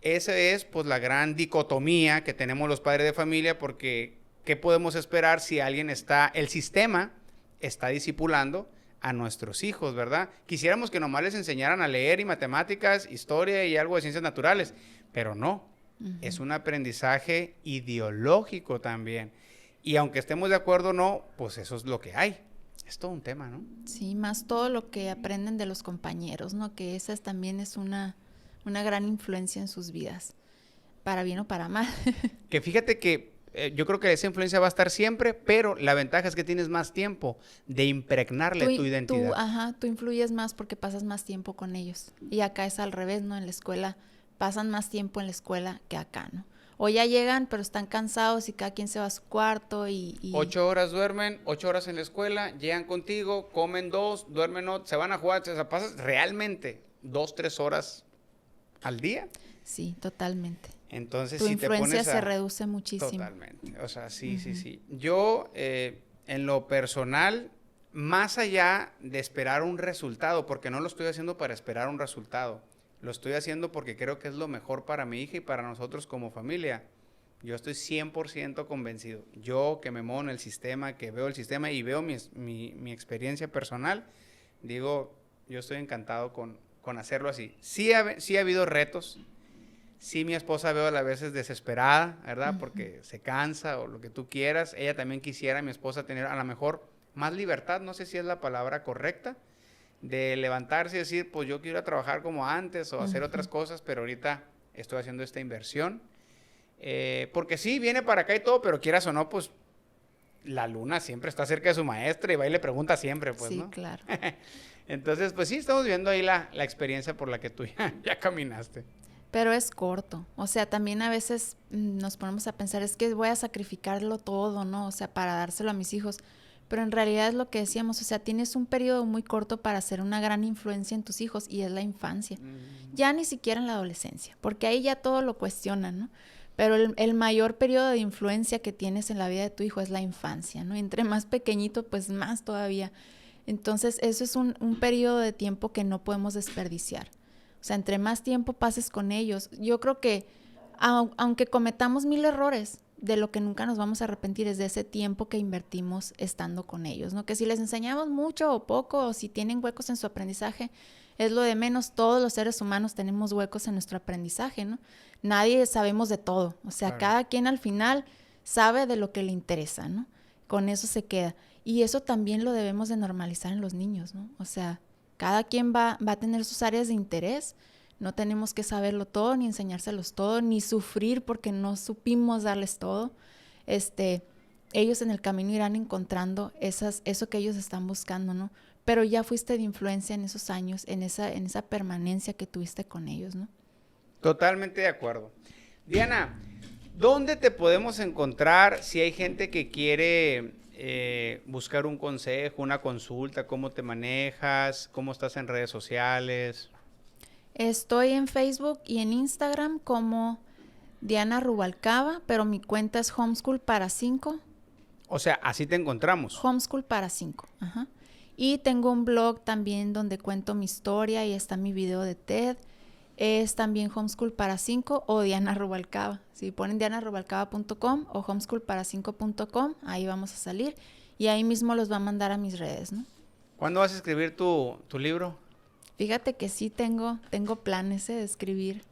Speaker 2: esa es pues la gran dicotomía que tenemos los padres de familia, porque ¿qué podemos esperar si el sistema está discipulando a nuestros hijos, ¿verdad? Quisiéramos que nomás les enseñaran a leer y matemáticas, historia y algo de ciencias naturales, pero no,
Speaker 1: Ujú.
Speaker 2: es un aprendizaje ideológico también. Y aunque estemos de acuerdo o no, pues eso es lo que hay. Es todo un tema, ¿no?
Speaker 1: Sí, más todo lo que aprenden de los compañeros, ¿no? Que esa también es una gran influencia en sus vidas, para bien o para mal.
Speaker 2: Que fíjate que yo creo que esa influencia va a estar siempre, pero la ventaja es que tienes más tiempo de impregnarle tu identidad.
Speaker 1: Tú influyes más porque pasas más tiempo con ellos. Y acá es al revés, ¿no? En la escuela, pasan más tiempo en la escuela que acá, ¿no? O ya llegan, pero están cansados y cada quien se va a su cuarto y
Speaker 2: 8 horas duermen, 8 horas en la escuela, llegan contigo, comen 2, duermen otro, se van a jugar, o sea, pasas realmente 2, 3 horas al día.
Speaker 1: sí, totalmente.
Speaker 2: Entonces,
Speaker 1: Tu
Speaker 2: si te
Speaker 1: influencia
Speaker 2: pones
Speaker 1: se
Speaker 2: a...
Speaker 1: reduce muchísimo.
Speaker 2: Totalmente, o sea, sí, sí,
Speaker 1: Ujú,
Speaker 2: sí. Yo, en lo personal, más allá de esperar un resultado, porque no lo estoy haciendo para esperar un resultado, lo estoy haciendo porque creo que es lo mejor para mi hija y para nosotros como familia. Yo estoy 100% convencido. Yo que me muevo en el sistema, que veo el sistema y veo mi experiencia personal, digo, yo estoy encantado con hacerlo así. Sí ha habido retos. Sí, mi esposa veo a las veces desesperada, ¿verdad?
Speaker 1: ujú.
Speaker 2: Porque se cansa o lo que tú quieras. Ella también quisiera, mi esposa, tener a lo mejor más libertad, no sé si es la palabra correcta, de levantarse y decir, pues yo quiero ir a trabajar como antes o hacer
Speaker 1: Ujú.
Speaker 2: otras cosas, pero ahorita estoy haciendo esta inversión. Porque sí, viene para acá y todo, pero quieras o no, pues la luna siempre está cerca de su maestra y va y le pregunta siempre, pues,
Speaker 1: Sí,
Speaker 2: ¿no?
Speaker 1: claro.
Speaker 2: Entonces, pues sí, estamos viendo ahí la experiencia por la que tú ya caminaste.
Speaker 1: Pero es corto. O sea, también a veces nos ponemos a pensar, es que voy a sacrificarlo todo, ¿no? O sea, para dárselo a mis hijos. Pero en realidad es lo que decíamos, o sea, tienes un periodo muy corto para hacer una gran influencia en tus hijos y es la infancia.
Speaker 2: Mm.
Speaker 1: Ya ni siquiera en la adolescencia, porque ahí ya todo lo cuestionan, ¿no? Pero el mayor periodo de influencia que tienes en la vida de tu hijo es la infancia, ¿no? Entre más pequeñito, pues más todavía. Entonces, eso es un periodo de tiempo que no podemos desperdiciar. O sea, entre más tiempo pases con ellos, yo creo que aunque cometamos 1000 errores, de lo que nunca nos vamos a arrepentir es de ese tiempo que invertimos estando con ellos, ¿no? Que si les enseñamos mucho o poco, o si tienen huecos en su aprendizaje, es lo de menos. Todos los seres humanos tenemos huecos en nuestro aprendizaje, ¿no? Nadie sabemos de todo. O sea, claro, cada quien al final sabe de lo que le interesa, ¿no? Con eso se queda. Y eso también lo debemos de normalizar en los niños, ¿no? O sea, cada quien va a tener sus áreas de interés. No tenemos que saberlo todo, ni enseñárselos todo, ni sufrir porque no supimos darles todo. Ellos en el camino irán encontrando eso que ellos están buscando, ¿no? Pero ya fuiste de influencia en esos años, en esa permanencia que tuviste con ellos, ¿no?
Speaker 2: Totalmente de acuerdo. Diana, ¿dónde te podemos encontrar si hay gente que quiere buscar un consejo, una consulta? ¿Cómo te manejas? ¿Cómo estás en redes sociales?
Speaker 1: Estoy en Facebook y en Instagram como Diana Rubalcaba, pero mi cuenta es Homeschool para 5.
Speaker 2: O sea, así te encontramos.
Speaker 1: Homeschool para 5, ajá. Y tengo un blog también donde cuento mi historia y está mi video de TED. Es también Homeschool para 5 o Diana Rubalcaba. Si ponen dianarubalcaba.com o homeschoolpara5.com, ahí vamos a salir. Y ahí mismo los va a mandar a mis redes, ¿no?
Speaker 2: ¿Cuándo vas a escribir tu libro?
Speaker 1: Fíjate que sí tengo planes de escribir,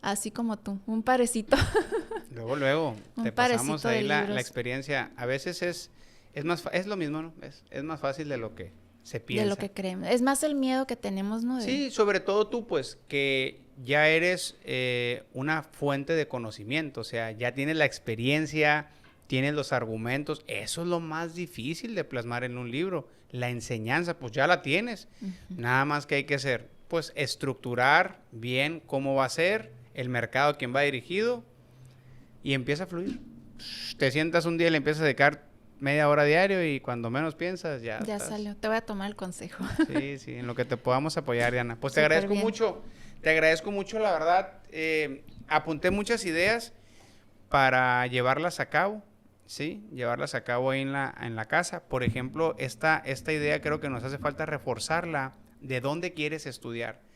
Speaker 1: así como tú, un parecito.
Speaker 2: Luego, te pasamos ahí la experiencia. A veces es lo mismo, ¿no? Es más fácil de lo que se piensa.
Speaker 1: De lo que creemos. Es más el miedo que tenemos, ¿no?
Speaker 2: Sí, sobre todo tú, pues, que ya eres una fuente de conocimiento. O sea, ya tienes la experiencia, tienes los argumentos. Eso es lo más difícil de plasmar en un libro. La enseñanza, pues ya la tienes. Nada más que hay que hacer, pues, estructurar bien cómo va a ser, el mercado a quien va dirigido, y empieza a fluir. Te sientas un día y le empiezas a dedicar media hora diario y cuando menos piensas ya
Speaker 1: salió. Te voy a tomar el consejo.
Speaker 2: Sí, en lo que te podamos apoyar, Diana. Pues te agradezco mucho, la verdad. Apunté muchas ideas para llevarlas a cabo, ¿sí? Llevarlas a cabo ahí en la casa. Por ejemplo, esta idea creo que nos hace falta reforzarla de dónde quieres estudiar.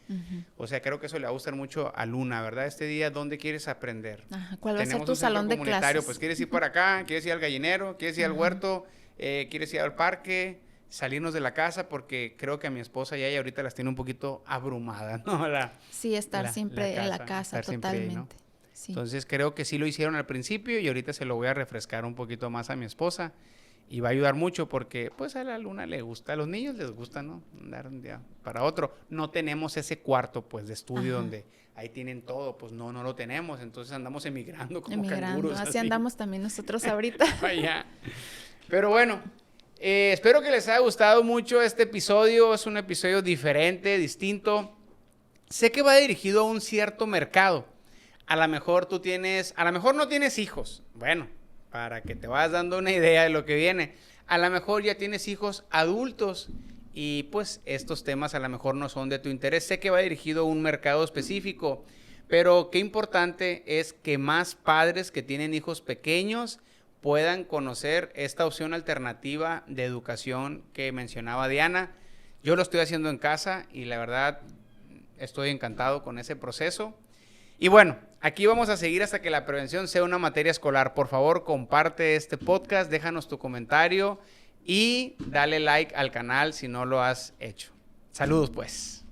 Speaker 2: O sea, creo que eso le va a gustar mucho a Luna, ¿verdad? Este día, ¿dónde quieres aprender?
Speaker 1: Ajá, ¿cuál va a ser tu salón de clases?
Speaker 2: Pues quieres ir para acá, quieres ir al gallinero, quieres ir al huerto, quieres ir al parque, salirnos de la casa, porque creo que a mi esposa y a ella ahorita las tiene un poquito abrumadas, ¿no?
Speaker 1: Sí, estar siempre en la casa, totalmente. Ahí, ¿no? Sí.
Speaker 2: Entonces creo que sí lo hicieron al principio y ahorita se lo voy a refrescar un poquito más a mi esposa. Y va a ayudar mucho porque pues a la Luna le gusta, a los niños les gusta, ¿no? Andar un día para otro. No tenemos ese cuarto pues de estudio donde ahí tienen todo, pues no lo tenemos. Entonces andamos emigrando como canguros.
Speaker 1: Así andamos también nosotros ahorita.
Speaker 2: Vaya. Pero bueno, espero que les haya gustado mucho este episodio. Es un episodio diferente, distinto. Sé que va dirigido a un cierto mercado. A lo mejor no tienes hijos. Bueno, para que te vayas dando una idea de lo que viene. A lo mejor ya tienes hijos adultos y pues estos temas a lo mejor no son de tu interés. Sé que va dirigido a un mercado específico, pero qué importante es que más padres que tienen hijos pequeños puedan conocer esta opción alternativa de educación que mencionaba Diana. Yo lo estoy haciendo en casa y la verdad estoy encantado con ese proceso. Y bueno, aquí vamos a seguir hasta que la prevención sea una materia escolar. Por favor, comparte este podcast, déjanos tu comentario y dale like al canal si no lo has hecho. Saludos, pues.